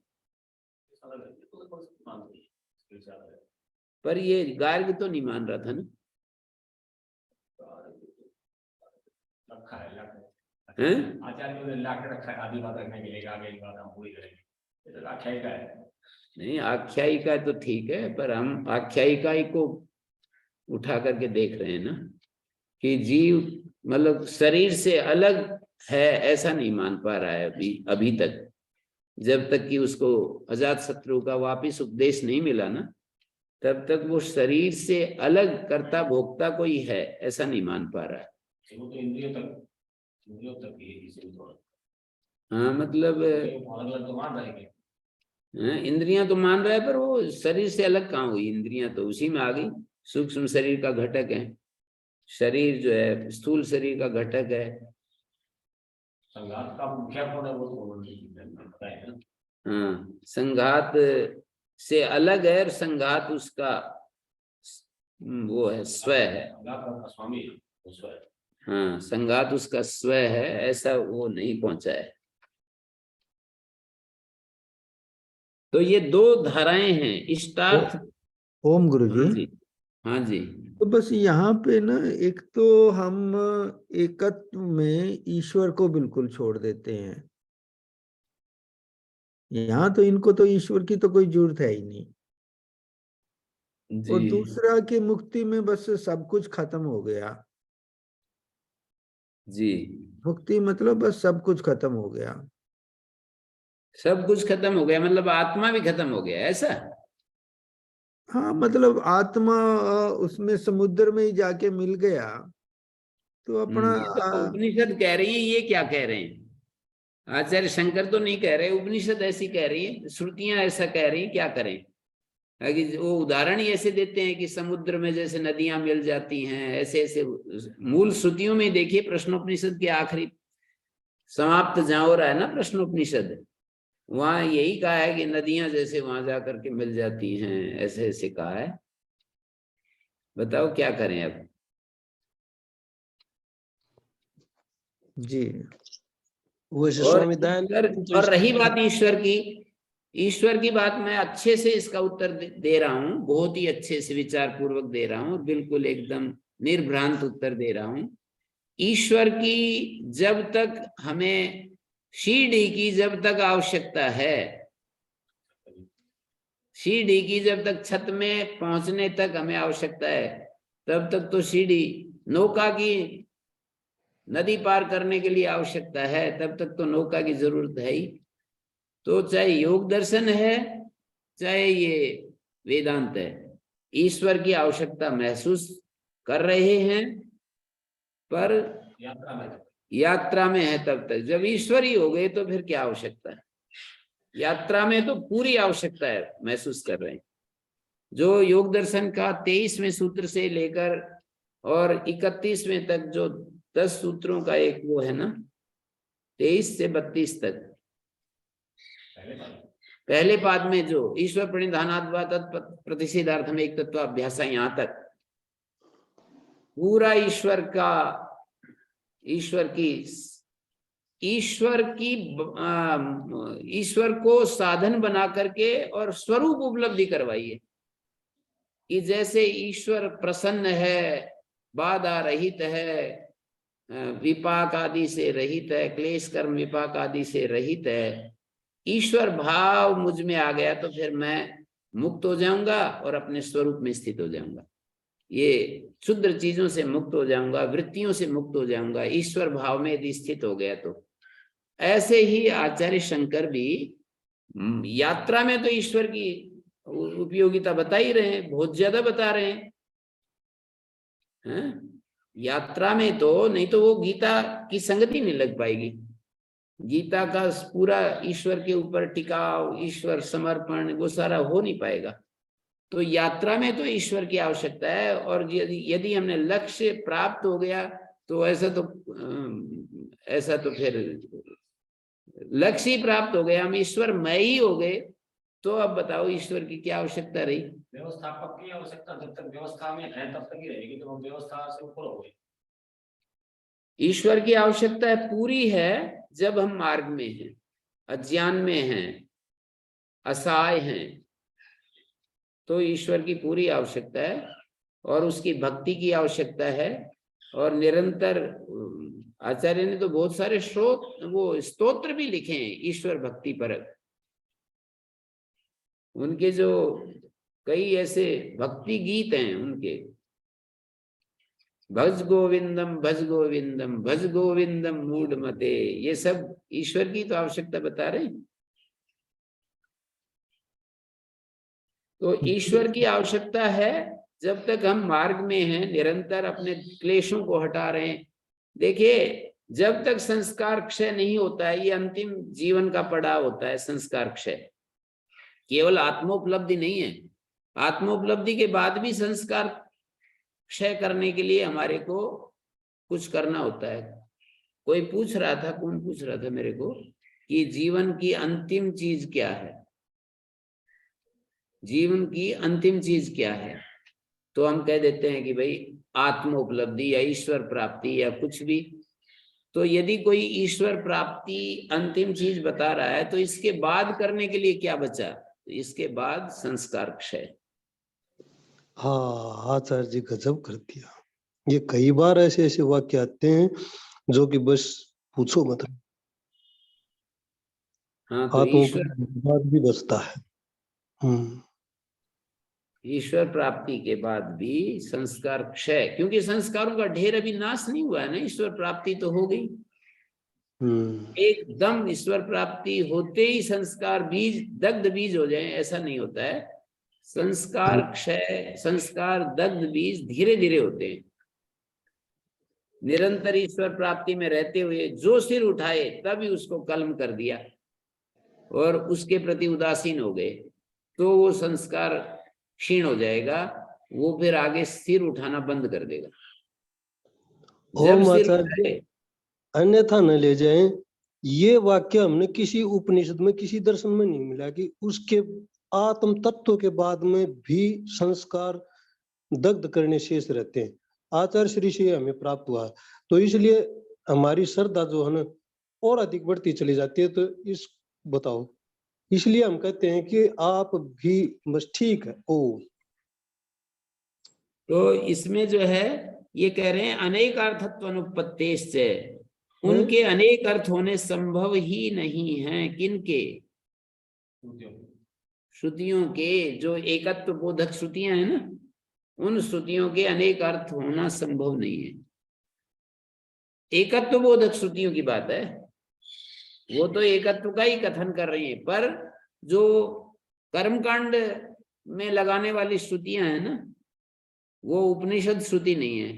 पर ये गार्ग तो नहीं मान रहा था ना। आचार्य ने ला के रखा है, आधी बात रखने के लिए, आगे की बात हम पूरी करेंगे। ये तो आख्यायिका है। नहीं, आख्यायिका तो ठीक है, पर हम आख्यायिका ही को उठा करके देख रहे हैं ना कि जीव मतलब शरीर से अलग है, ऐसा नहीं मान पा रहा है अभी तक। जब तक कि उसको अजात शत्रु का वापिस उपदेश नहीं मिला ना, तब तक वो शरीर से अलग कर्ता भोक्ता कोई है ऐसा नहीं मान पा रहा है। वो तो इंद्रियों तक ही हाँ, मतलब तो मान रहे इंद्रियां तो मान रहा है, पर वो शरीर से अलग कहाँ हुई? इंद्रियां तो उसी में आ गई, सूक्ष्म शरीर का घटक है। शरीर जो है स्थूल शरीर का घटक है। संघात का मुखिया कौन है वो तो पता है ना। हाँ, संघात से अलग है और संघात उसका वो है, स्व है। स्वामी हाँ, संघात उसका स्व है, ऐसा वो नहीं पहुंचा है। तो ये दो धाराएं हैं, इष्टार्थ। ओम गुरुजी। हाँ जी, हाँ जी। तो बस यहाँ पे ना, एक तो हम एकत्व में ईश्वर को बिल्कुल छोड़ देते हैं। यहाँ तो इनको तो ईश्वर की तो कोई जरूरत है ही नहीं। और जी दूसरा कि मुक्ति में बस सब कुछ खत्म हो गया। जी, मुक्ति मतलब बस सब कुछ खत्म हो गया। सब कुछ खत्म हो गया मतलब आत्मा भी खत्म हो गया, ऐसा? हाँ, मतलब आत्मा उसमें समुद्र में ही जाके मिल गया तो अपना ये तो उपनिषद कह रही है, ये क्या कह रहे हैं? आचार्य शंकर तो नहीं कह रहे, उपनिषद ऐसी कह रही है, श्रुतियां ऐसा कह रही हैं, क्या करें? कि वो उदाहरण ही ऐसे देते हैं कि समुद्र में जैसे नदियां मिल जाती हैं, ऐसे ऐसे मूल श्रुतियों में देखिए। प्रश्नोपनिषद के आखिरी समाप्त जहां हो रहा है ना प्रश्नोपनिषद, वहां यही कहा है कि नदियां जैसे वहां जाकर के मिल जाती हैं, ऐसे ऐसे कहा है। बताओ क्या करें अब? जी। वैसे और स्वामी दयानंद तो और रही इसका बात ईश्वर की बात, मैं अच्छे से इसका उत्तर दे रहा हूं, बहुत ही अच्छे से विचार पूर्वक दे रहा हूं, बिल्कुल एकदम निर्भ्रांत उत्तर दे रहा हूं। ईश्वर की जब तक हमें सीढ़ी की जब तक आवश्यकता है, सीढ़ी की जब तक छत में पहुंचने तक हमें आवश्यकता है, तब तक तो सीढ़ी, नौका की नदी पार करने के लिए आवश्यकता है, तब तक तो नौका की जरूरत है ही। तो चाहे योग दर्शन है चाहे ये वेदांत है, ईश्वर की आवश्यकता महसूस कर रहे हैं, पर यात्रा में है तब तक। जब ईश्वर ही हो गए तो फिर क्या आवश्यकता है? यात्रा में तो पूरी आवश्यकता है, महसूस कर रहे हैं। जो योग दर्शन का 23वें सूत्र से लेकर और 31वें तक जो 10 सूत्रों का एक वो है ना, 23 से 32 तक, पहले पाद में जो ईश्वर प्रणिधानाद्वा तत्प्रतिषेधार्थम एक तत्वाभ्यास, यहाँ तक पूरा ईश्वर को साधन बना करके और स्वरूप उपलब्धि करवाइए कि जैसे ईश्वर प्रसन्न है, बाधा रहित है, विपाक आदि से रहित है, क्लेश कर्म विपाक आदि से रहित है। ईश्वर भाव मुझ में आ गया तो फिर मैं मुक्त हो जाऊंगा और अपने स्वरूप में स्थित हो जाऊंगा। ये क्षुद्र चीजों से मुक्त हो जाऊंगा, वृत्तियों से मुक्त हो जाऊंगा, ईश्वर भाव में यदि स्थित हो गया तो। ऐसे ही आचार्य शंकर भी यात्रा में तो ईश्वर की उपयोगिता बता ही रहे हैं, बहुत ज्यादा बता रहे हैं, हैं? यात्रा में तो, नहीं तो वो गीता की संगति नहीं लग पाएगी। गीता का पूरा ईश्वर के ऊपर टिकाव, ईश्वर समर्पण, वो सारा हो नहीं पाएगा। तो यात्रा में तो ईश्वर की आवश्यकता है, और यदि हमने लक्ष्य प्राप्त हो गया तो ऐसा तो फिर लक्ष्य ही प्राप्त हो गया, हम ईश्वरमय ही हो गए, तो अब बताओ ईश्वर की क्या आवश्यकता रही? व्यवस्थापक की आवश्यकता जब तक व्यवस्था में है तब तक ही रहेगी, जब हम व्यवस्था से ऊपर हो गए। ईश्वर की आवश्यकता पूरी है जब हम मार्ग में हैं, अज्ञान में हैं, असहाय हैं, तो ईश्वर की पूरी आवश्यकता है, और उसकी भक्ति की आवश्यकता है। और निरंतर आचार्य ने तो बहुत सारे स्तोत्र भी लिखे हैं ईश्वर भक्ति परक। उनके जो कई ऐसे भक्ति गीत हैं उनके, भज गोविंदम भज गोविंदम भज गोविंदम मूढ़ मते, ये सब ईश्वर की तो आवश्यकता बता रहे हैं। तो ईश्वर की आवश्यकता है जब तक हम मार्ग में हैं, निरंतर अपने क्लेशों को हटा रहे हैं। देखिए, जब तक संस्कार क्षय नहीं होता है, ये अंतिम जीवन का पड़ाव होता है संस्कार क्षय। केवल आत्मोपलब्धि नहीं है, आत्मोपलब्धि के बाद भी संस्कार क्षय करने के लिए हमारे को कुछ करना होता है। कोई पूछ रहा था, कौन पूछ रहा था मेरे को, कि जीवन की अंतिम चीज क्या है, जीवन की अंतिम चीज क्या है? तो हम कह देते हैं कि भाई आत्मोपलब्धि या ईश्वर प्राप्ति या कुछ भी। तो यदि कोई ईश्वर प्राप्ति अंतिम चीज बता रहा है, तो इसके बाद करने के लिए क्या बचा? तो इसके बाद संस्कार क्षय। हाँ, आचार्य जी गजब कर दिया। ये कई बार ऐसे ऐसे वाक्य आते हैं जो कि बस पूछो मत। हाँ, तो ईश्वर बाद भी बचता है। ईश्वर प्राप्ति के बाद भी संस्कार क्षय, क्योंकि संस्कारों का ढेर अभी नाश नहीं हुआ है ना। ईश्वर प्राप्ति तो हो गई, एकदम ईश्वर प्राप्ति होते ही संस्कार बीज दग्ध बीज हो जाए, ऐसा नहीं होता है। संस्कार क्षय, संस्कार दग्ध बीज धीरे धीरे होते हैं। निरंतर ईश्वर प्राप्ति में रहते हुए जो सिर उठाए तभी उसको कलम कर दिया और उसके प्रति उदासीन हो गए, तो वो संस्कार क्षीण हो जाएगा, वो फिर आगे सिर उठाना बंद कर देगा। अन्यथा न ले जाएं, ये वाक्य हमने किसी उपनिषद में, किसी दर्शन में नहीं मिला कि उसके आत्म तत्व के बाद में भी संस्कार दग्ध करने शेष रहते हैं। आचार्य श्री से हमें प्राप्त हुआ, तो इसलिए हमारी श्रद्धा जो है ना और अधिक बढ़ती चली जाती है। तो इस बताओ, इसलिए हम कहते हैं कि आप भी बस ठीक है। तो इसमें जो है ये कह रहे हैं अनेक अर्थत्व अनुपत्तेश्च, उनके अनेक अर्थ होने संभव ही नहीं है। किनके? श्रुतियों के, जो एकत्व बोधक श्रुतियां हैं ना, उन श्रुतियों के अनेक अर्थ होना संभव नहीं है। एकत्व बोधक श्रुतियों की बात है, वो तो एकत्व का ही कथन कर रही है, पर जो कर्मकांड में लगाने वाली श्रुतियां हैं ना, वो उपनिषद श्रुति नहीं है।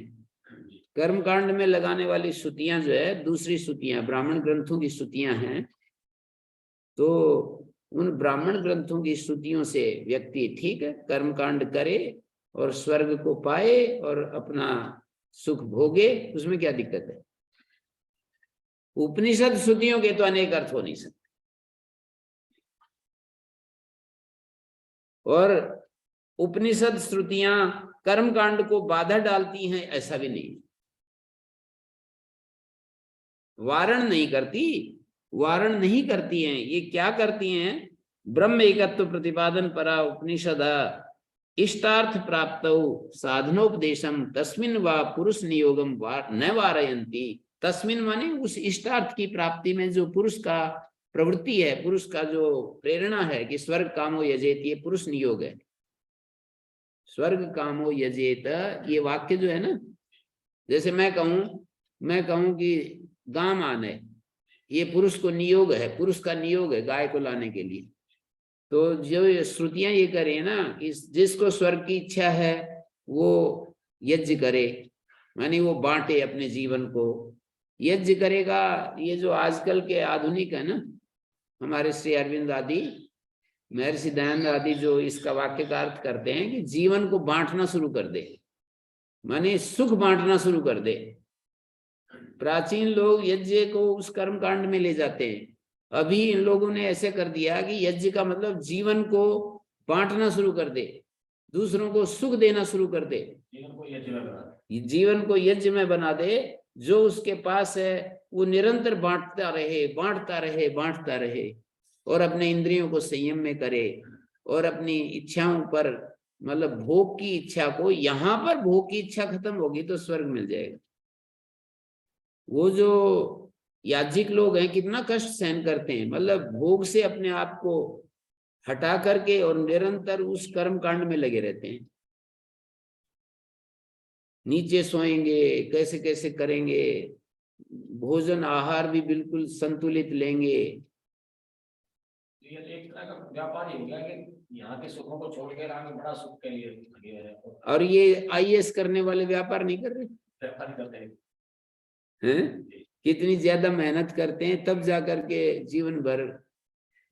कर्मकांड में लगाने वाली श्रुतियां जो है दूसरी श्रुतियां, ब्राह्मण ग्रंथों की श्रुतियां हैं। तो उन ब्राह्मण ग्रंथों की श्रुतियों से व्यक्ति ठीक है कर्मकांड करे और स्वर्ग को पाए और अपना सुख भोगे, उसमें क्या दिक्कत है? उपनिषद श्रुतियों के तो अनेक अर्थ हो नहीं सकते, और उपनिषद श्रुतियां कर्मकांड को बाधा डालती हैं ऐसा भी नहीं, वारण नहीं करती, वारण नहीं करती हैं। ये क्या करती हैं? ब्रह्म एकत्व प्रतिपादन परा उपनिषद इष्टार्थ प्राप्त साधनोपदेशम तस्मिन् वा पुरुष नियोगम न वारयन्ति। तस्मिन् माने उस इष्टार्थ की प्राप्ति में जो पुरुष का प्रवृत्ति है, पुरुष का जो प्रेरणा है कि स्वर्ग कामो यजेत, ये पुरुष नियोग है। स्वर्ग कामो यजेत, ये वाक्य जो है ना, जैसे मैं कहूं कि गाय मान है, ये पुरुष को नियोग है, पुरुष का नियोग है गाय को लाने के लिए। तो जो श्रुतियां ये करें ना कि जिसको स्वर्ग की इच्छा है वो यज्ञ करे, मानी वो बांटे अपने जीवन को, यज्ञ करेगा। ये जो आजकल के आधुनिक है ना, हमारे श्री अरविंद आदि, महर्षि दयानंद आदि, जो इसका वाक्य का अर्थ करते हैं कि जीवन को बांटना शुरू कर दे, माने सुख बांटना शुरू कर दे। प्राचीन लोग यज्ञ को उस कर्म कांड में ले जाते हैं, अभी इन लोगों ने ऐसे कर दिया कि यज्ञ का मतलब जीवन को बांटना शुरू कर दे, दूसरों को सुख देना शुरू कर दे, जीवन को यज्ञ में बना दे। जो उसके पास है वो निरंतर बांटता रहे, बांटता रहे, बांटता रहे, और अपने इंद्रियों को संयम में करे, और अपनी इच्छाओं पर, मतलब भोग की इच्छा को, यहां पर भोग की इच्छा खत्म होगी तो स्वर्ग मिल जाएगा। वो जो याज्ञिक लोग हैं कितना कष्ट सहन करते हैं, मतलब भोग से अपने आप को हटा करके और निरंतर उस कर्म कांड में लगे रहते हैं। नीचे सोएंगे, कैसे कैसे करेंगे, भोजन आहार भी बिल्कुल संतुलित लेंगे। ये एक तरह का व्यापार ही हो गया कि यहाँ के सुखों को छोड़ के आगे बड़ा सुख के लिए लगे हैं। और ये आईएएस करने वाले व्यापार नहीं कर रहे व्यापार करते हैं, कितनी ज्यादा मेहनत करते हैं, तब जाकर के जीवन भर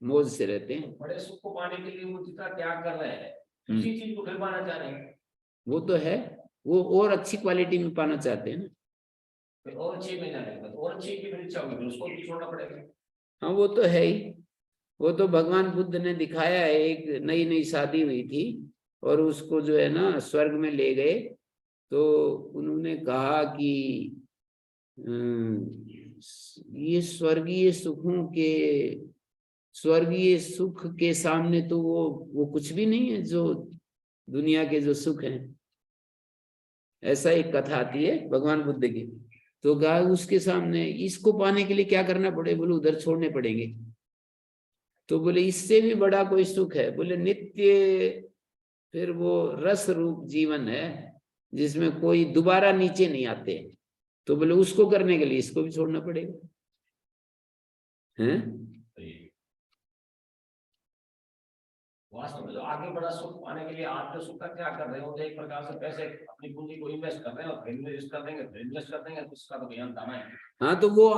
मौज से रहते हैं। बड़े सुख को पाने के लिए वो जितना त्याग कर रहे हैं, उसी चीज को फिर पाना चाह रहे हैं। वो तो है, वो और अच्छी क्वालिटी में पाना चाहते हैं ना, फिर और अच्छी में जाने के बाद और अच्छी की फिर इच्छा होगी, फिर उसको भी छोड़ना पड़ेगा। हाँ वो तो है ही। वो तो भगवान बुद्ध ने दिखाया है, एक नई नई शादी हुई थी और उसको जो है ना स्वर्ग में ले गए, तो उन्होंने कहा कि ये स्वर्गीय सुखों के, स्वर्गीय सुख के सामने तो वो कुछ भी नहीं है जो दुनिया के जो सुख हैं। ऐसा एक कथा आती है भगवान बुद्ध की। तो कहा उसके सामने इसको पाने के लिए क्या करना पड़े, बोले उधर छोड़ने पड़ेंगे। तो बोले इससे भी बड़ा कोई सुख है, बोले नित्य, फिर वो रस रूप जीवन है जिसमें कोई दोबारा नीचे नहीं आते। तो बोले उसको करने के लिए इसको भी छोड़ना पड़ेगा, हैं? वास्तव में तो आगे बड़ा सुख पाने के लिए आप जो सुख का क्या कर रहे हो, तो एक प्रकार से पैसे अपनी पूंजी को इन्वेस्ट कर रहे हैं और फिर इन्वेस्ट कर देंगे, फिर इन्वेस्ट कर देंगे, तो उसका तो ज्ञान दाना है। हाँ तो वो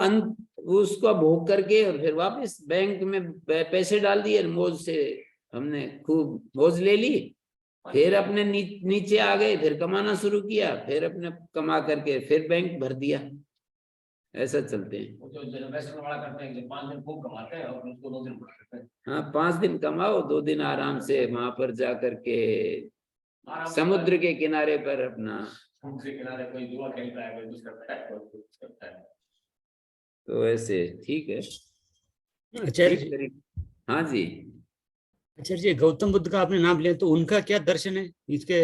उसका भोग करके और फिर वापस बैंक में पैसे डाल दिए, मौज से हमने खूब मौज ले ली, फिर अपने नीचे आ गए, फिर कमाना शुरू किया, फिर अपने कमा करके फिर बैंक भर दिया। ऐसा चलते हैं। वो जो वेस्टर्न वाला करते हैं कि 5 दिन खूब कमाते हैं और उसको 2 दिन पढ़ते हैं। हाँ 5 दिन कमाओ, 2 दिन आराम से वहां पर जा करके समुद्र के किनारे पर अपना, समुद्र के किनारे कोई जुआ खेलता है, कोई कुछ करता है, कोई कुछ करता है। तो ऐसे ठीक है। आचार्य जी, हाँ जी, आचार्य जी, गौतम बुद्ध का आपने नाम लिया, तो उनका क्या दर्शन है? इसके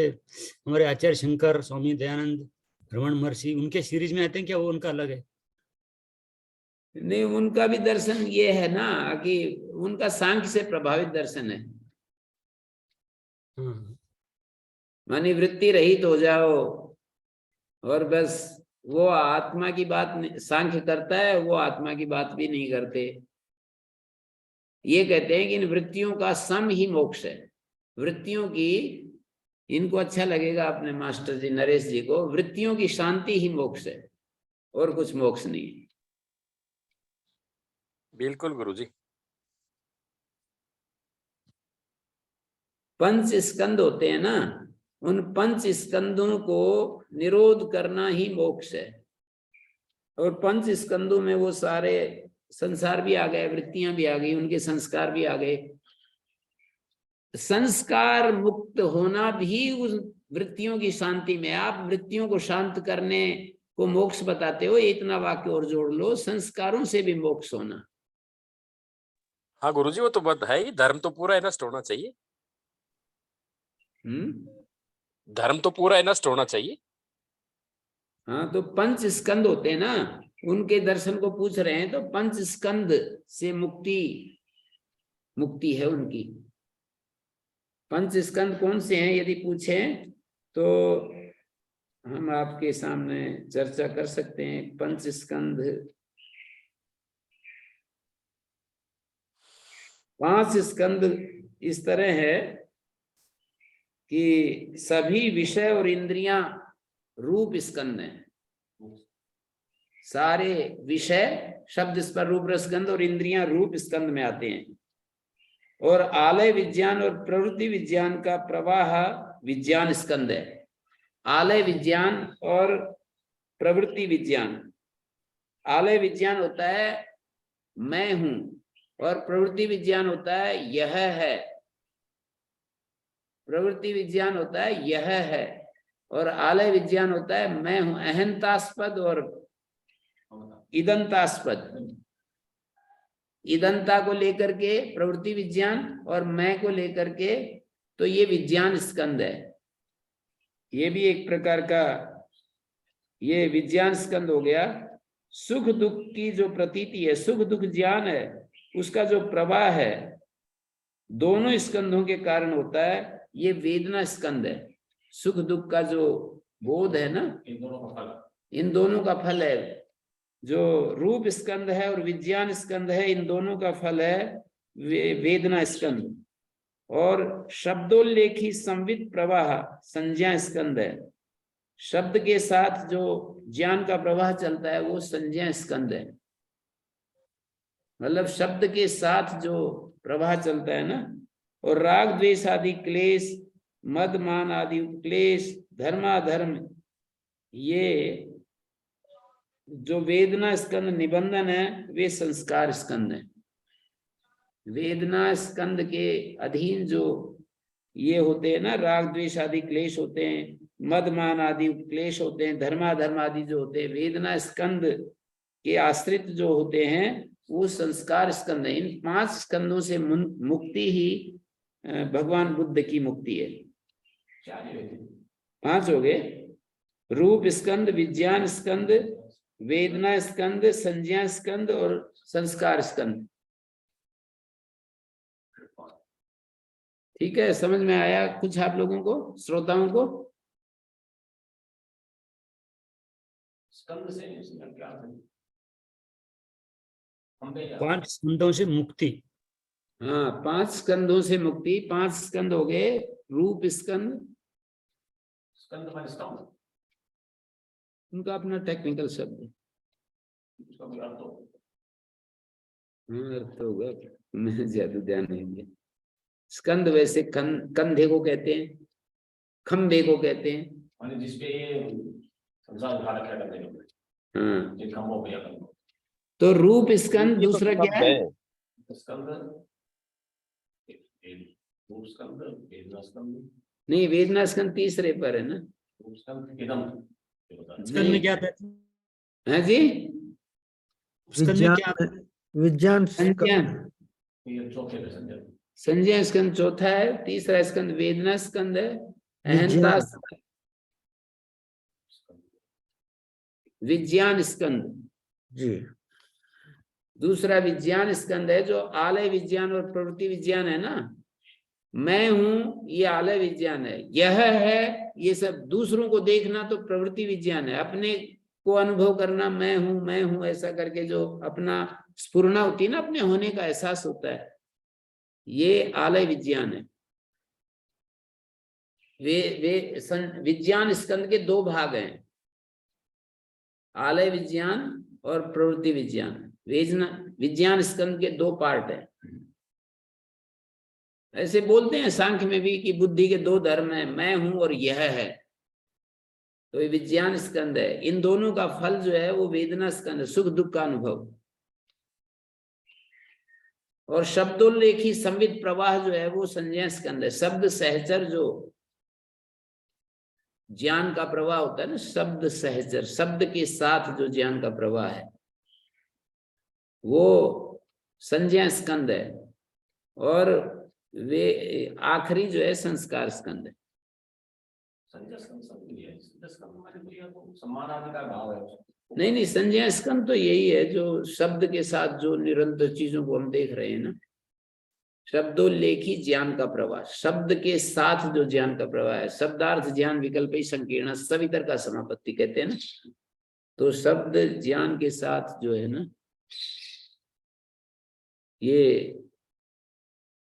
हमारे आचार्य शंकर, स्वामी दयानंद, रमण महर्षि, उनके सीरीज में आते हैं क्या? वो उनका अलग है? नहीं उनका भी दर्शन ये है ना कि उनका सांख्य से प्रभावित दर्शन है। मानी वृत्ति रहित हो जाओ और बस, वो आत्मा की बात सांख्य करता है, वो आत्मा की बात भी नहीं करते। ये कहते हैं कि इन वृत्तियों का सम ही मोक्ष है। वृत्तियों की, इनको अच्छा लगेगा अपने मास्टर जी नरेश जी को, वृत्तियों की शांति ही मोक्ष है और कुछ मोक्ष नहीं है। बिल्कुल गुरुजी। 5 स्कंद होते हैं ना, उन 5 स्कंदों को निरोध करना ही मोक्ष है। और 5 स्कंदों में वो सारे संसार भी आ गए, वृत्तियां भी आ गई, उनके संस्कार भी आ गए। संस्कार मुक्त होना भी उस वृत्तियों की शांति में। आप वृत्तियों को शांत करने को मोक्ष बताते हो, इतना वाक्य और जोड़ लो, संस्कारों से भी मोक्ष होना। हाँ गुरुजी, वो तो बात है ही, धर्म तो पूरा नष्ट होना चाहिए। धर्म तो पूरा नष्ट होना चाहिए। हाँ तो 5 स्कंद होते हैं ना, उनके दर्शन को पूछ रहे हैं, तो 5 स्कंद से मुक्ति है उनकी। 5 स्कंद कौन से हैं यदि पूछें तो हम आपके सामने चर्चा कर सकते हैं। 5 स्कंद, 5 स्कंद इस तरह है कि सभी विषय और इंद्रियां रूप स्कंद हैं। सारे विषय शब्द स्पर्श रूप रस गंध और इंद्रियां रूप स्कंद में आते हैं। और आलय विज्ञान और प्रवृत्ति विज्ञान का प्रवाह विज्ञान स्कंद है। आलय विज्ञान और प्रवृत्ति विज्ञान, आलय विज्ञान होता है मैं हूं, और प्रवृत्ति विज्ञान होता है यह है। प्रवृत्ति विज्ञान होता है यह है, और आलय विज्ञान होता है मैं हूं, अहंतास्पद और इदंतास्पद। इदंता को लेकर के प्रवृत्ति विज्ञान और मैं को लेकर के तो ये विज्ञान स्कंद है। ये भी एक प्रकार का ये विज्ञान स्कंद हो गया। सुख दुख की जो प्रतीति है, सुख दुख ज्ञान है, उसका जो प्रवाह है दोनों स्कंदों के कारण होता है, ये वेदना स्कंद है। सुख दुख का जो बोध है ना, इन दोनों का फल है। जो रूप स्कंद है और विज्ञान स्कंद है, इन दोनों का फल है वेदना स्कंद। और शब्दोल्लेखी संवित प्रवाह संज्ञा स्कंद है। शब्द के साथ जो ज्ञान का प्रवाह चलता है वो संज्ञा स्कंद है। मतलब शब्द के साथ जो प्रवाह चलता है ना। और राग द्वेष आदि क्लेश, मद मान आदि क्लेश, धर्माधर्म, ये जो वेदना स्कंद निबंधन है वे संस्कार स्कंद है। वेदना स्कंद के अधीन जो ये होते हैं ना, राग द्वेष आदि क्लेश होते हैं, मद मान आदि क्लेश होते हैं, धर्माधर्म आदि जो होते हैं, वेदना स्कंद के आश्रित जो होते हैं वो संस्कार स्कंद है। इन 5 स्कंदों से मुक्ति ही भगवान बुद्ध की मुक्ति है। 5 हो गए, रूप स्कंद, विज्ञान स्कंद, वेदना स्कंद, संज्ञा स्कंद और संस्कार स्कंद। ठीक है, समझ में आया कुछ आप लोगों को, श्रोताओं को? स्कंद से क्या है? 5 स्कंदों से मुक्ति। हाँ, 5 स्कंदों से मुक्ति। 5 स्कंद हो गए, रूप स्कंद, स्कंद माने स्तंभ, उनका अपना टेक्निकल शब्द है। उसका भी अर्थ हो। हाँ, अर्थ होगा, मैं ज्यादा ध्यान नहीं दिया। स्कंद वैसे कंधे को कहते हैं, खंबे को कहते हैं। माने जिसपे ये संसार उठा रखा करते हैं। हाँ, ये खंभों पे या खंभों। तो रूप स्कंद दूसरा क्या है? स्कंद, रूप स्कंद, वेदना स्कंद। नहीं, वेदना स्कंद तीसरे पर है ना। रूप स्कंद इदम स्कंद में क्या था? हाँ जी, स्कंद में क्या? विज्ञान संज्ञा, ये चौथे पे संजय। संज्ञा स्कंद चौथा है। तीसरा स्कंद वेदना स्कंद है। अहंता स्कंद, विज्ञान स्कंद जी। दूसरा विज्ञान स्कंद है, जो आलय विज्ञान और प्रवृत्ति विज्ञान है ना। मैं हूं, ये आलय विज्ञान है। यह है, ये सब दूसरों को देखना तो प्रवृत्ति विज्ञान है। अपने को अनुभव करना, मैं हूं ऐसा करके जो अपना स्फुरना होती है ना, अपने होने का एहसास होता है, ये आलय विज्ञान है। विज्ञान स्कंद के 2 भाग हैं, आलय विज्ञान और प्रवृत्ति विज्ञान। विज्ञान स्कंद के 2 पार्ट हैं। ऐसे बोलते हैं सांख्य में भी कि बुद्धि के 2 धर्म हैं, मैं हूं और यह है। तो ये विज्ञान स्कंद है। इन दोनों का फल जो है वो वेदना स्कंद है, सुख दुख का अनुभव। और शब्दोल्लेखी संवित प्रवाह जो है वो संज्ञा स्कंद है। शब्द सहचर जो ज्ञान का प्रवाह होता है ना, शब्द सहचर, शब्द के साथ जो ज्ञान का प्रवाह है वो संज्ञा स्कंद है। और वे आखिरी जो है संस्कार स्कंद है। संजय स्कंद सब नहीं है। संजय स्कंद माने तो यह तो सम्मान आदि का भाव है। नहीं, संज्ञा स्कंद तो यही है जो शब्द के साथ जो निरंतर चीजों को हम देख रहे हैं ना। शब्दोल्लेखी ज्ञान का प्रवाह, शब्द के साथ जो ज्ञान का प्रवाह है। शब्दार्थ ज्ञान विकल्प संकीर्ण सवितर का समापत्ति कहते हैं ना। तो शब्द ज्ञान के साथ जो है ना, ये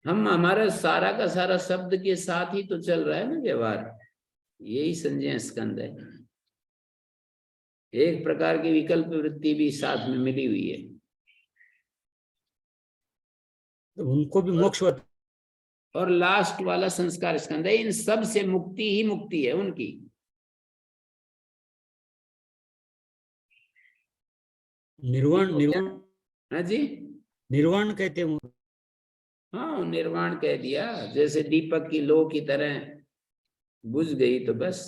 हम हमारा सारा का सारा शब्द के साथ ही तो चल रहा है ना व्यवहार, यही संज्ञा स्कंद है। एक प्रकार की विकल्प वृत्ति भी साथ में मिली हुई है, तो उनको भी मोक्ष होता और लास्ट वाला संस्कार स्कंद है। इन सब से मुक्ति ही मुक्ति है उनकी। निर्वाण, निर्वाण, हाँ जी, निर्वाण कहते हैं वो। हाँ निर्वाण कह दिया, जैसे दीपक की लो की तरह बुझ गई तो बस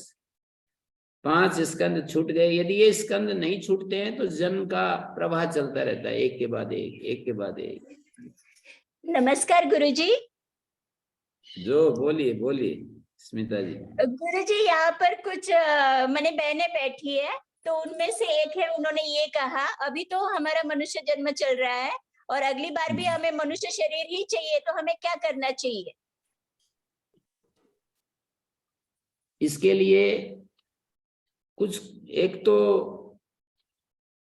5 स्कंद छूट गए। यदि ये स्कंद नहीं छूटते हैं तो जन्म का प्रवाह चलता रहता है, एक के बाद एक, एक के बाद एक। नमस्कार गुरुजी। जो बोलिए बोलिए स्मिता जी। गुरुजी यहाँ पर कुछ मैंने बहनें बैठी है, तो उनमें से एक है, उन्होंने ये कहा अभी तो हमारा मनुष्य जन्म चल रहा है और अगली बार भी हमें मनुष्य शरीर ही चाहिए, तो हमें क्या करना चाहिए? इसके लिए कुछ, एक तो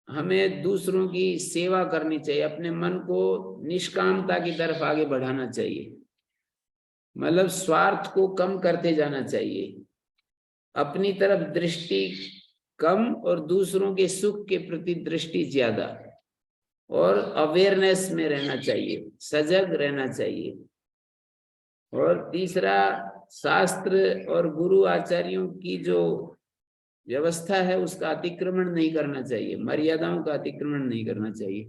हमें दूसरों की सेवा करनी चाहिए, अपने मन को निष्कामता की तरफ आगे बढ़ाना चाहिए, मतलब स्वार्थ को कम करते जाना चाहिए, अपनी तरफ दृष्टि कम और दूसरों के सुख के प्रति दृष्टि ज्यादा, और अवेयरनेस में रहना चाहिए, सजग रहना चाहिए। और तीसरा, शास्त्र और गुरु आचार्यों की जो व्यवस्था है उसका अतिक्रमण नहीं करना चाहिए, मर्यादाओं का अतिक्रमण नहीं करना चाहिए,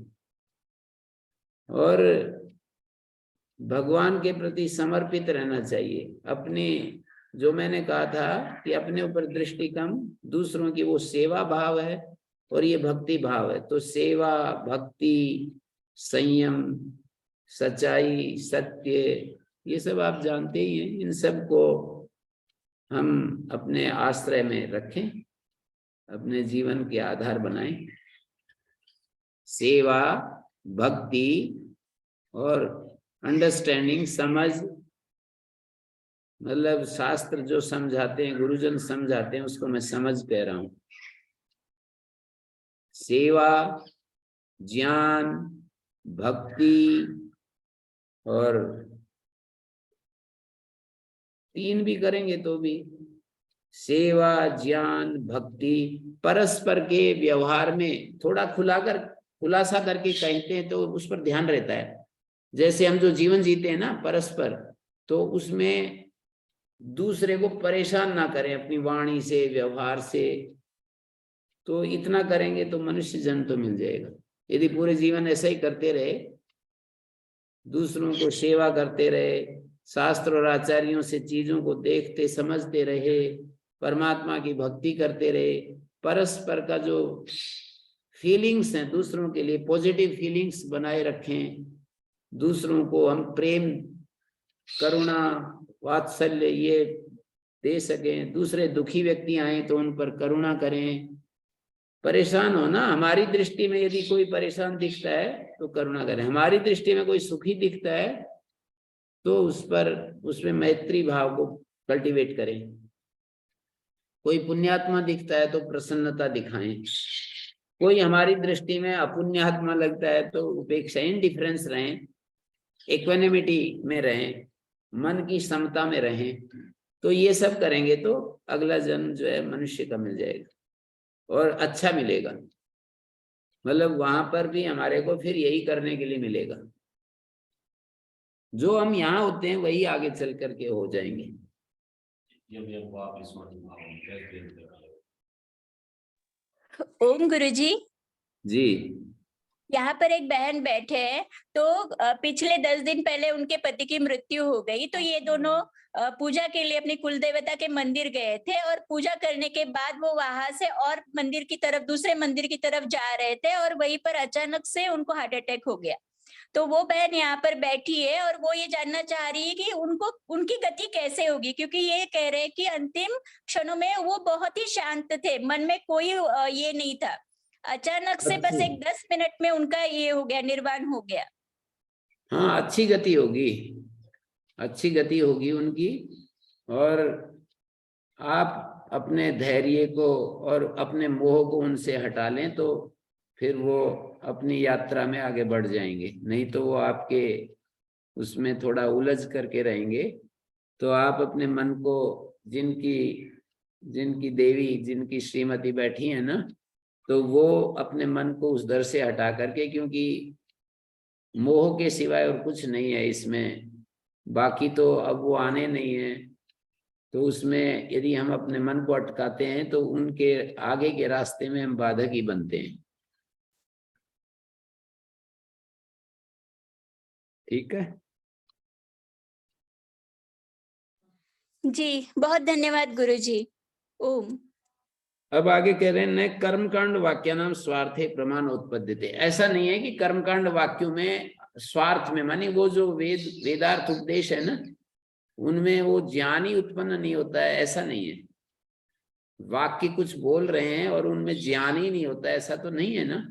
और भगवान के प्रति समर्पित रहना चाहिए। अपने, जो मैंने कहा था कि अपने ऊपर दृष्टि कम, दूसरों की वो सेवा भाव है और ये भक्ति भाव है। तो सेवा, भक्ति, संयम, सच्चाई, सत्य, ये सब आप जानते ही हैं। इन सब को हम अपने आश्रय में रखें, अपने जीवन के आधार बनाएं। सेवा, भक्ति और अंडरस्टैंडिंग, समझ, मतलब शास्त्र जो समझाते हैं, गुरुजन समझाते हैं, उसको मैं समझ कह रहा हूं। सेवा, ज्ञान, भक्ति, और 3 भी करेंगे तो भी, सेवा, ज्ञान, भक्ति, परस्पर के व्यवहार में थोड़ा खुलासा करके कहते हैं तो उस पर ध्यान रहता है। जैसे हम जो जीवन जीते हैं ना परस्पर, तो उसमें दूसरे को परेशान ना करें अपनी वाणी से, व्यवहार से, तो इतना करेंगे तो मनुष्य जन्म तो मिल जाएगा। यदि पूरे जीवन ऐसा ही करते रहे, दूसरों को सेवा करते रहे, शास्त्र और आचार्यों से चीजों को देखते समझते रहे, परमात्मा की भक्ति करते रहे, परस्पर का जो फीलिंग्स हैं दूसरों के लिए पॉजिटिव फीलिंग्स बनाए रखें, दूसरों को हम प्रेम, करुणा, वात्सल्य ये दे सकें, दूसरे दुखी व्यक्ति आए तो उन पर करुणा करें। परेशान हो ना, हमारी दृष्टि में यदि कोई परेशान दिखता है तो करुणा करें, हमारी दृष्टि में कोई सुखी दिखता है तो उसमें मैत्री भाव को कल्टीवेट करें। कोई पुण्यात्मा दिखता है तो प्रसन्नता दिखाएं, कोई हमारी दृष्टि में अपुण्यात्मा लगता है तो उपेक्षा, इंडिफरेंस रहें, इक्वेनिमिटी में रहें, मन की समता में रहें। तो ये सब करेंगे तो अगला जन्म जो है मनुष्य का मिल जाएगा और अच्छा मिलेगा, मतलब वहां पर भी हमारे को फिर यही करने के लिए मिलेगा। जो हम यहाँ होते हैं वही आगे चल करके हो जाएंगे। ओम गुरुजी। जी, यहाँ पर एक बहन बैठे हैं, तो पिछले 10 दिन पहले उनके पति की मृत्यु हो गई, तो ये दोनों पूजा के लिए अपनी कुल देवता के मंदिर गए थे, और पूजा करने के बाद वो वहां से और मंदिर की तरफ, दूसरे मंदिर की तरफ जा रहे थे, और वहीं पर अचानक से उनको हार्ट अटैक हो गया। तो वो बहन यहाँ पर बैठी है और वो ये जानना चाह रही है कि उनको, उनकी गति कैसे होगी, क्योंकि ये कह रहे हैं कि अंतिम क्षणों में वो बहुत ही शांत थे, मन में कोई ये नहीं था, अचानक से बस एक 10 मिनट में उनका ये हो गया, निर्वाण हो गया। हाँ अच्छी गति होगी, अच्छी गति होगी उनकी। और आप अपने धैर्य को और अपने मोह को उनसे हटा लें तो फिर वो अपनी यात्रा में आगे बढ़ जाएंगे, नहीं तो वो आपके उसमें थोड़ा उलझ करके रहेंगे, तो आप अपने मन को, जिनकी देवी, जिनकी श्रीमती बैठी है ना, तो वो अपने मन को उस दर से हटा करके, क्योंकि मोह के सिवाय और कुछ नहीं है इसमें, बाकी तो अब वो आने नहीं है, तो उसमें यदि हम अपने मन को अटकाते हैं तो उनके आगे के रास्ते में हम बाधक ही बनते हैं। ठीक है जी, बहुत धन्यवाद गुरुजी। ओम। अब आगे कह रहे हैं, न कर्मकांड वाक्य नाम स्वार्थे प्रमाण उत्पद्यते। ऐसा नहीं है कि कर्मकांड वाक्यों में स्वार्थ में, मानी वो जो वेदार्थ उपदेश है ना, उनमें वो ज्ञान ही उत्पन्न नहीं होता है, ऐसा नहीं है। वाक्य कुछ बोल रहे हैं और उनमें ज्ञान ही नहीं होता, ऐसा तो नहीं है ना।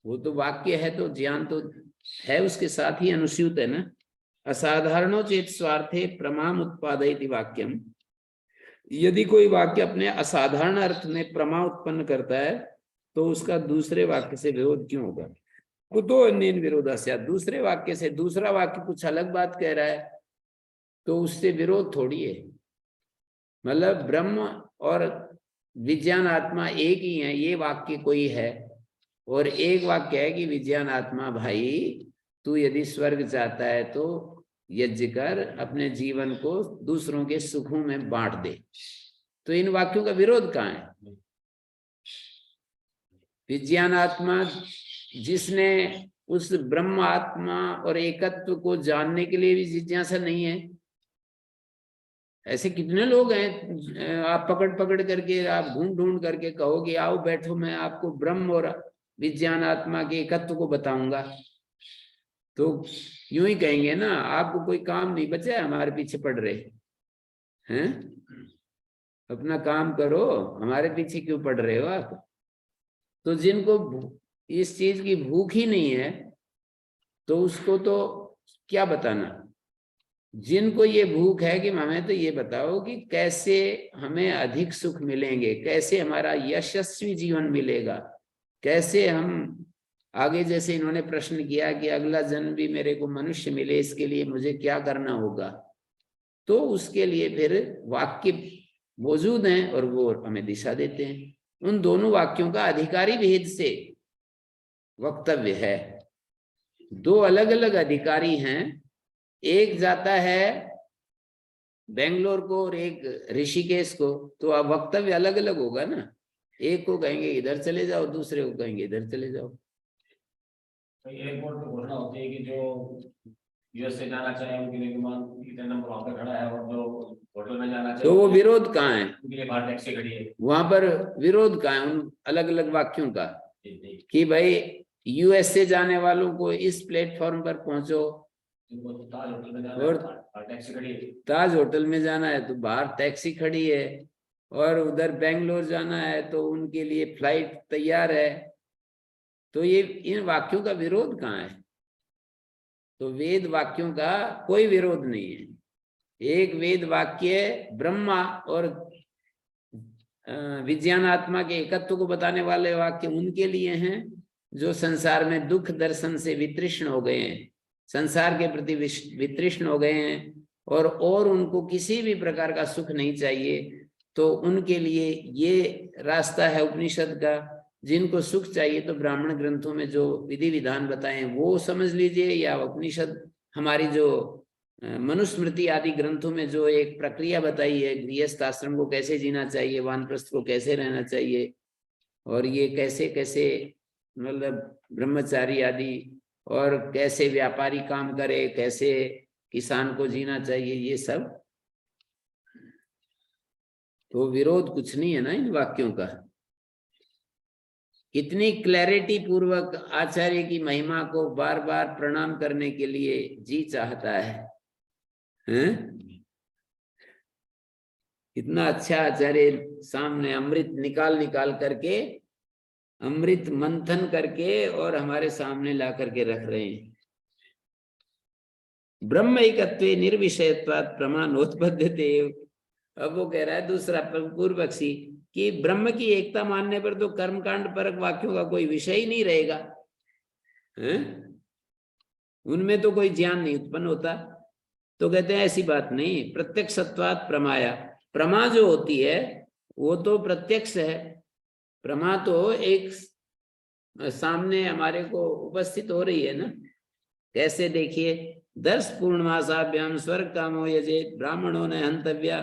वो तो वाक्य है तो ज्ञान तो है उसके साथ ही अनुस्यूत है ना। असाधारणो चेत स्वार्थे प्रमाम उत्पादयति वाक्यम। यदि कोई वाक्य अपने असाधारण अर्थ में प्रमा उत्पन्न करता है तो उसका दूसरे वाक्य से विरोध क्यों होगा? कुतो अन्येन विरोधस्य, दूसरे वाक्य से दूसरा वाक्य कुछ अलग बात कह रहा है तो उससे विरोध थोड़ी है। मतलब ब्रह्म और विज्ञान आत्मा एक ही है, ये वाक्य कोई है। और एक वाक्य है कि विज्ञान आत्मा भाई तू यदि स्वर्ग चाहता है तो यज्ञ कर, अपने जीवन को दूसरों के सुखों में बांट दे। तो इन वाक्यों का विरोध कहाँ है? विज्ञान आत्मा जिसने उस ब्रह्म आत्मा और एकत्व को जानने के लिए भी जिज्ञासा नहीं है। ऐसे कितने लोग हैं, आप पकड़ पकड़ करके, आप ढूंढ ढूंढ करके कहोगे आओ बैठो, मैं आपको ब्रह्म और विज्ञान आत्मा के एकत्व को बताऊंगा, तो यूं ही कहेंगे ना, आपको कोई काम नहीं बचा है, हमारे पीछे पड़ रहे हैं, अपना काम करो, हमारे पीछे क्यों पड़ रहे हो आप? तो जिनको इस चीज की भूख ही नहीं है तो उसको तो क्या बताना। जिनको ये भूख है कि हमें तो ये बताओ कि कैसे हमें अधिक सुख मिलेंगे, कैसे हमारा यशस्वी जीवन मिलेगा, कैसे हम आगे, जैसे इन्होंने प्रश्न किया कि अगला जन्म भी मेरे को मनुष्य मिले, इसके लिए मुझे क्या करना होगा, तो उसके लिए फिर वाक्य मौजूद हैं और वो हमें दिशा देते हैं। उन दोनों वाक्यों का अधिकारी भेद से वक्तव्य है। दो अलग अलग अधिकारी हैं, एक जाता है बेंगलोर को और एक ऋषिकेश को, तो अब वक्तव्य अलग अलग होगा ना। एक को कहेंगे इधर चले जाओ, दूसरे को कहेंगे इधर चले जाओ। तो एयरपोर्ट पे घोषणा होती है कि जो यूएस से जाना चाहे उनके लिए विमान कितने नंबर वहां पे खड़ा है, और जो होटल में जाना चाहे तो वो विरोध कहाँ है? उनके लिए बाहर टैक्सी खड़ी है। वहां पर विरोध कहाँ है उन अलग अलग वाक्यों का? कि भाई यूएस से जाने वालों को इस प्लेटफॉर्म पर पहुंचो, और ताज होटल में जाना है तो बाहर टैक्सी खड़ी है, और उधर बेंगलोर जाना है तो उनके लिए फ्लाइट तैयार है। तो ये इन वाक्यों का विरोध कहाँ है? तो वेद वाक्यों का कोई विरोध नहीं है। एक वेद वाक्य ब्रह्मा और विज्ञान आत्मा के एकत्व को बताने वाले वाक्य उनके लिए हैं जो संसार में दुख दर्शन से वितृष्ण हो गए हैं, संसार के प्रति वितृष्ण हो गए हैं, और उनको किसी भी प्रकार का सुख नहीं चाहिए। तो उनके लिए ये रास्ता है उपनिषद का। जिनको सुख चाहिए तो ब्राह्मण ग्रंथों में जो विधि विधान बताए वो समझ लीजिए, या उपनिषद हमारी जो मनुस्मृति आदि ग्रंथों में जो एक प्रक्रिया बताई है, गृहस्थ आश्रम को कैसे जीना चाहिए, वानप्रस्थ को कैसे रहना चाहिए, और ये कैसे कैसे मतलब ब्रह्मचारी आदि, और कैसे व्यापारी काम करे, कैसे किसान को जीना चाहिए, ये सब। तो विरोध कुछ नहीं है ना इन वाक्यों का। कितनी क्लैरिटी पूर्वक आचार्य की महिमा को बार बार प्रणाम करने के लिए जी चाहता है, हैं? इतना अच्छा आचार्य सामने अमृत निकाल करके, अमृत मंथन करके और हमारे सामने ला करके रख रहे हैं। ब्रह्म एकत्वे निर्विषयत्वात् प्रमाणोत्पद्यते। अब वो कह रहा है दूसरा पूर्व पक्षी कि ब्रह्म की एकता मानने पर तो कर्मकांड परक वाक्यों का कोई विषय ही नहीं रहेगा, हैं? उनमें तो कोई ज्ञान नहीं उत्पन्न होता। तो कहते हैं ऐसी बात नहीं, प्रत्यक्षत्वात् प्रमाया, प्रमा जो होती है वो तो प्रत्यक्ष है। प्रमा तो एक सामने हमारे को उपस्थित हो रही है ना। कैसे देखिए, 10 पूर्णमासाभ्याम स्वर्ग कामो यजेत ब्राह्मणों ने हंतव्या,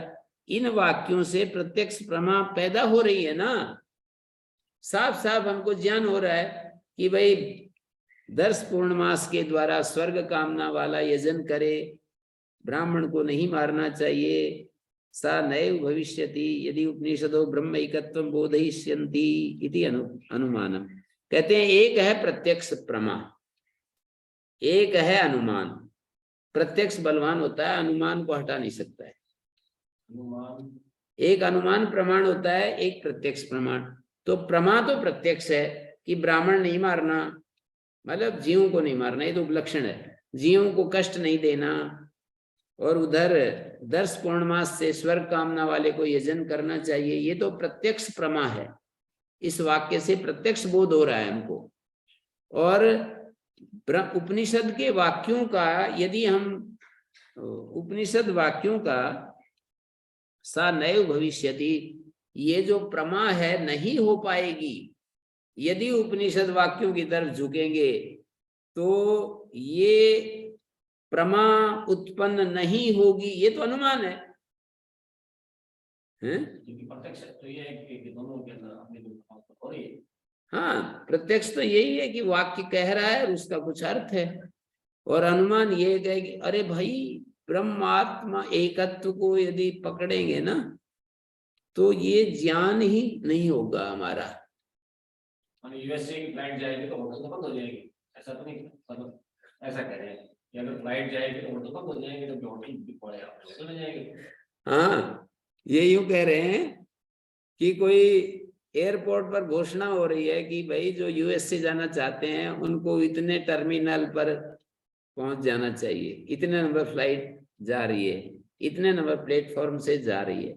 इन वाक्यों से प्रत्यक्ष प्रमा पैदा हो रही है ना। साफ साफ हमको ज्ञान हो रहा है कि भाई 10 पूर्णमास के द्वारा स्वर्ग कामना वाला यजन करे, ब्राह्मण को नहीं मारना चाहिए। सा नैव भविष्यति यदि उपनिषदो ब्रह्म एकत्वं बोधयिष्यन्ति इति अनुमानम। कहते हैं एक है प्रत्यक्ष प्रमा, एक है अनुमान। प्रत्यक्ष बलवान होता है, अनुमान को हटा नहीं सकता है। एक अनुमान प्रमाण होता है, एक प्रत्यक्ष प्रमाण। तो प्रमा तो प्रत्यक्ष है कि ब्राह्मण नहीं मारना, मतलब जीवों को नहीं मारना, ये तो उपलक्षण है, जीवों को कष्ट नहीं देना। और उधर 10 पूर्णमास से स्वर्ग कामना वाले को यजन करना चाहिए, ये तो प्रत्यक्ष प्रमा है। इस वाक्य से प्रत्यक्ष बोध हो रहा है हमको। और उपनिषद के वाक्यों का, यदि हम उपनिषद वाक्यों का सा नैव भविष्यति, ये जो प्रमा है नहीं हो पाएगी यदि उपनिषद वाक्यों की तरफ झुकेंगे, तो ये प्रमा उत्पन्न नहीं होगी, ये तो अनुमान है। प्रत्यक्ष तो ये है कि दोनों के अंदर अपने हो रही है। हाँ, प्रत्यक्ष तो यही है कि वाक्य कह रहा है और उसका कुछ अर्थ है। और अनुमान ये है कि अरे भाई ब्रह्मात्मा एकत्व को यदि पकड़ेंगे ना तो ये ज्ञान ही नहीं होगा हमारा। यूएसए की फ्लाइट जाएगी तो होटल तो बंद हो जाएगी, ऐसा तो नहीं, मतलब ऐसा कह रहे हैं कि अगर फ्लाइट जाएगी तो होटल बंद हो जाएंगे, तो होटल भी पड़े होटल में जाएंगे। हाँ, ये यूं कह रहे हैं कि कोई एयरपोर्ट पर घोषणा हो रही है कि भाई जो यूएस से जाना चाहते हैं उनको इतने टर्मिनल पर पहुंच जाना चाहिए, इतने नंबर फ्लाइट जा रही है, इतने नंबर प्लेटफॉर्म से जा रही है।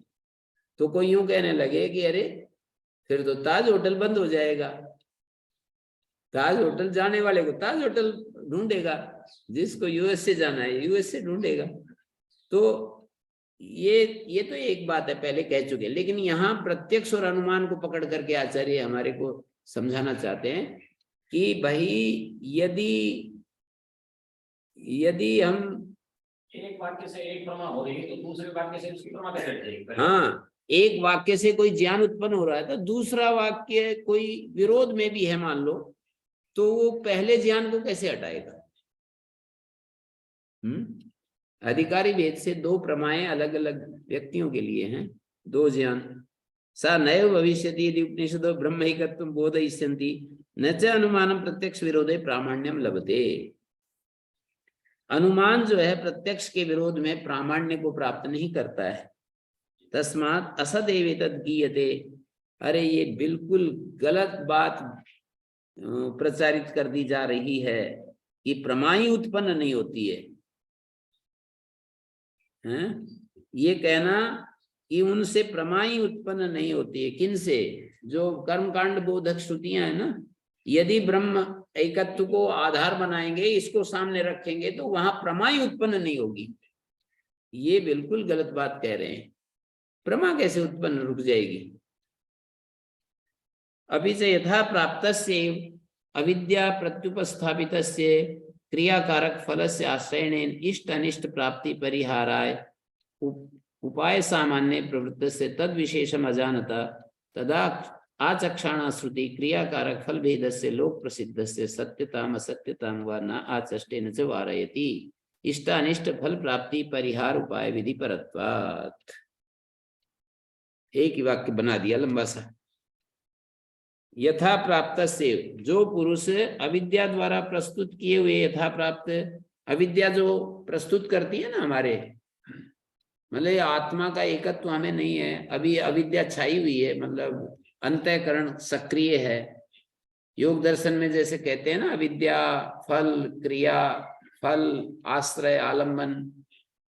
तो कोई यूं कहने लगे कि अरे फिर तो ताज होटल बंद हो जाएगा, ताज होटल जाने वाले को ताज होटल ढूंढेगा, जिसको यूएस से जाना है यूएस से ढूंढेगा। तो ये तो एक बात है, पहले कह चुके। लेकिन यहाँ प्रत्यक्ष और अनुमान को पकड़ करके आचार्य हमारे को समझाना चाहते हैं कि भाई यदि हम एक वाक्य से एक प्रमा हो रही है तो दूसरे वाक्य से उसकी प्रमा कैसे हट जाएगी? हाँ, एक वाक्य से कोई ज्ञान उत्पन्न हो रहा है तो दूसरा वाक्य कोई विरोध में भी है मान लो, तो वो पहले ज्ञान को कैसे हटाएगा? अधिकारी भेद से 2 प्रमाएं अलग अलग व्यक्तियों के लिए हैं, 2 ज्ञान। सा नैव भविष्यति यदि उपनिषदो ब्रह्म एकत्वं बोधयिष्यन्ति न च अनुमानम प्रत्यक्ष विरोधे प्रामाण्यम लभते। अनुमान जो है प्रत्यक्ष के विरोध में प्रामाण्य को प्राप्त नहीं करता है। तस्मात् असदेव एतद् गीयते। अरे ये बिल्कुल गलत बात प्रचारित कर दी जा रही है कि प्रमाई उत्पन्न नहीं होती है। ये कहना कि उनसे प्रमाई उत्पन्न नहीं होती है, किनसे? जो कर्मकांड बोधक श्रुतियां है ना, यदि ब्रह्म एकत्व को आधार बनाएंगे, इसको सामने रखेंगे, तो वहां प्रमाई उत्पन्न नहीं होगी। ये बिल्कुल गलत बात कह रहे हैं। प्रमा कैसे उत्पन्न रुक जाएगी? अभी से यथा प्राप्तस्य अविद्या प्रत्युपस्थापितस्य क्रियाकारक फलस्य आश्रयणेन इष्ट अनिष्ट प्राप्ति परिहाराय उपाय सामान्य प्रवृत्तस्य तद विशेषम अजानता तदा आचक्षाणा श्रुति क्रियाकारक फल भेदस्य लोक प्रसिद्धस्य सत्यताम असत्यताम व न आचष्टेन च वारयति इष्ट अनिष्ट फल प्राप्ति परिहार उपाय विधि परत्वात्। एक ही वाक्य बना दिया लंबा सा। यथा प्राप्त से, जो पुरुष अविद्या द्वारा प्रस्तुत किए हुए यथा प्राप्त, अविद्या जो प्रस्तुत करती है ना हमारे, मतलब आत्मा का एकत्व हमें नहीं है, अभी अविद्या छाई हुई है, मतलब अंतःकरण सक्रिय है। योग दर्शन में जैसे कहते हैं ना, अविद्या फल क्रिया फल आश्रय आलंबन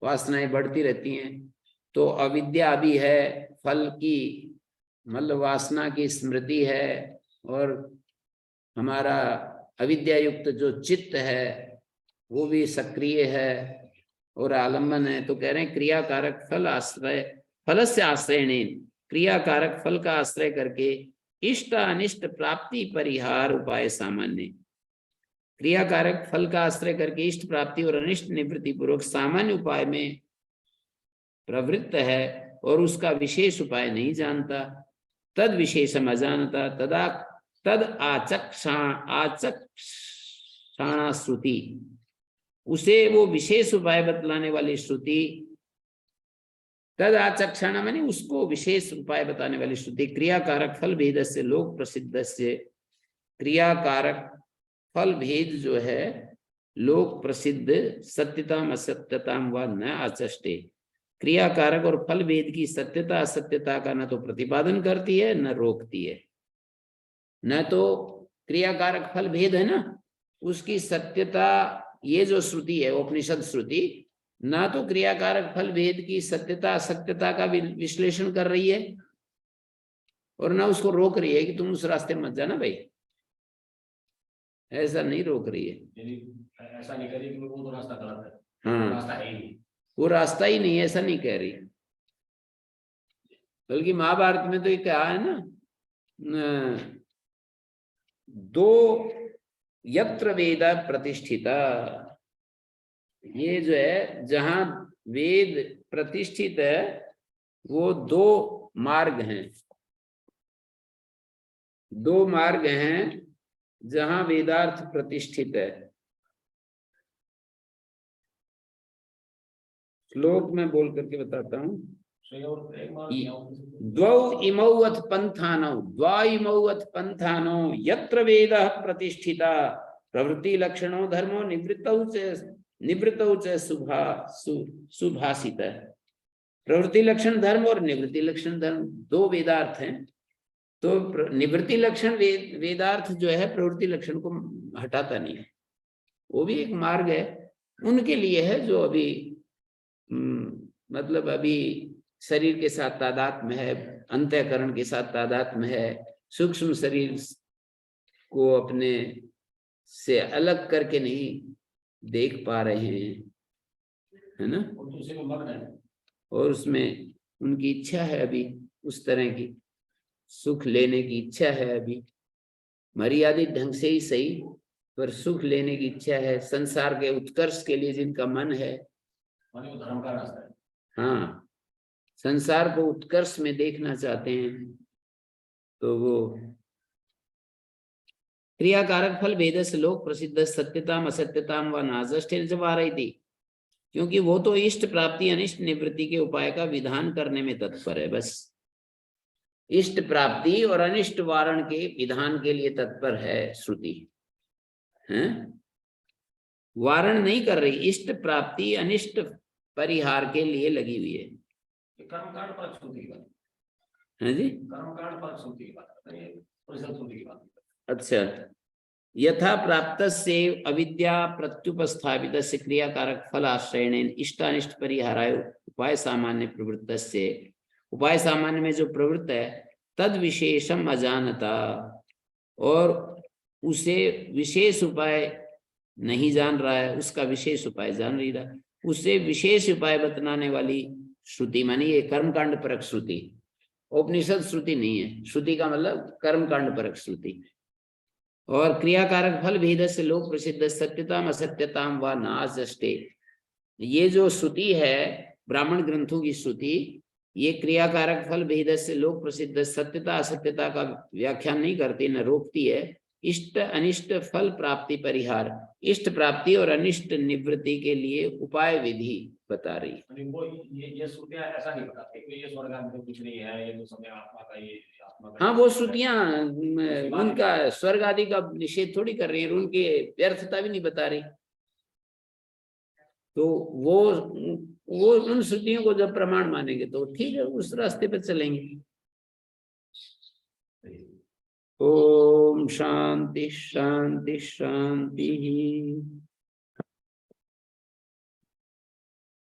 वासनाएं बढ़ती रहती हैं, तो अविद्या अभी है, फल की मतलब वासना की स्मृति है, और हमारा अविद्या युक्त जो चित्त है वो भी सक्रिय है और आलम्बन है। तो कह रहे हैं क्रिया कारक फल आश्रय, फल से आश्रय, क्रिया कारक फल का आश्रय करके इष्ट अनिष्ट प्राप्ति परिहार उपाय सामान्य, क्रिया कारक फल का आश्रय करके इष्ट प्राप्ति और अनिष्ट निवृत्ति पूर्वक सामान्य उपाय में प्रवृत्त है और उसका विशेष उपाय नहीं जानता। तद विशेषम अजानता तदा तद आचक्षाणा श्रुति, उसे वो विशेष उपाय बतलाने वाली श्रुति, तद आचक्षाणा माने उसको विशेष उपाय बताने वाली श्रुति, क्रिया कारक फल भेद से लोक प्रसिद्ध से, क्रिया कारक फल भेद जो है लोक प्रसिद्ध सत्यताम असत्यताम व न आचष्टे, क्रिया कारक और फल भेद की सत्यता असत्यता का न तो प्रतिपादन करती है न रोकती है। न तो क्रिया कारक फल भेद है ना, उसकी सत्यता, ये जो श्रुति है उपनिषद श्रुति, ना तो क्रिया कारक फल भेद की सत्यता असत्यता का विश्लेषण कर रही है और ना उसको रोक रही है कि तुम उस रास्ते मत जाना भाई, ऐसा नहीं रोक रही है। ऐसा नहीं करी कि वो तो रास्ता गलत है, हाँ, रास्ता है ही नहीं, वो रास्ता ही नहीं है, ऐसा नहीं कह रही। बल्कि महाभारत में तो ये कहा है ना, दो यत्र वेद प्रतिष्ठिता, ये जो है जहां वेद प्रतिष्ठित है वो दो मार्ग हैं, दो मार्ग हैं जहां वेदार्थ प्रतिष्ठित है। श्लोक में बोल करके बताता हूं, द्वौ इमौवत पंथानौ, द्वा इमौवत पंथानौ यत्र वेदः प्रतिष्ठिता प्रवृत्ति लक्षणो धर्मो निवृत्तौ च सुभाषित। प्रवृत्ति लक्षण धर्म और निवृत्ति लक्षण धर्म दो वेदार्थ हैं। तो निवृत्ति लक्षण वेदार्थ जो है प्रवृत्ति लक्षण को हटाता नहीं है, वो भी एक मार्ग है उनके लिए है जो अभी मतलब अभी शरीर के साथ तादात्म्य है, अंतःकरण के साथ तादात्म्य है, सूक्ष्म शरीर को अपने से अलग करके नहीं देख पा रहे हैं, है ना, और उसमें उनकी इच्छा है अभी उस तरह की सुख लेने की इच्छा है, अभी मर्यादित ढंग से ही सही पर सुख लेने की इच्छा है, संसार के उत्कर्ष के लिए जिनका मन है, धर्म का रास्ता है। हाँ, संसार को उत्कर्ष में देखना चाहते हैं तो वो क्रिया कारक फल भेद से लोक प्रसिद्ध सत्यताम असत्यताम व नाजष्ठे जब आ रही थी, क्योंकि वो तो इष्ट प्राप्ति अनिष्ट निवृत्ति के उपाय का विधान करने में तत्पर है, बस इष्ट प्राप्ति और अनिष्ट वारण के विधान के लिए तत्पर है श्रुति, है वारण नहीं कर रही, इष्ट प्राप्ति अनिष्ट परिहार के लिए लगी हुई है। कर्मकांड पर श्रुति की बात है जी, कर्मकांड पर श्रुति की बात। अच्छा, यथा प्राप्त से अविद्या प्रत्युपस्थापित से क्रियाकारक फल आश्रयण इष्टानिष्ट परिहाराय उपाय सामान्य प्रवृत्त से, उपाय सामान्य में जो प्रवृत्त है तद विशेषम अजानता, और उसे विशेष उपाय नहीं जान रहा है, उसका विशेष उपाय जान नहीं रहा, उसे विशेष उपाय बतलाने वाली श्रुति मानी ये कर्मकांड परक श्रुति, उपनिषद श्रुति नहीं है। श्रुति का मतलब कर्मकांड परक श्रुति। और क्रियाकारक फल भेद से लोक प्रसिद्ध सत्यताम असत्यताम व नाजष्टे, ये जो श्रुति है ब्राह्मण ग्रंथों की श्रुति, ये क्रियाकारक फल भेद से लोक प्रसिद्ध सत्यता असत्यता का व्याख्यान नहीं करती न रोकती है। इष्ट अनिष्ट फल प्राप्ति परिहार, इष्ट प्राप्ति और अनिष्ट निवृत्ति के लिए उपाय विधि बता रही है। वो ये श्रुतियां ऐसा नहीं बताती कि ये स्वर्ग में कुछ नहीं है, ये तो समय आत्मा का, ये आत्मा का। हाँ, वो श्रुतियां उनका स्वर्ग आदि का निषेध थोड़ी कर रही है, उनकी व्यर्थता भी नहीं बता रही। तो वो उन श्रुतियों को जब प्रमाण मानेंगे तो ठीक है, उस रास्ते पर चलेंगे। ओम शांति शांति शांति।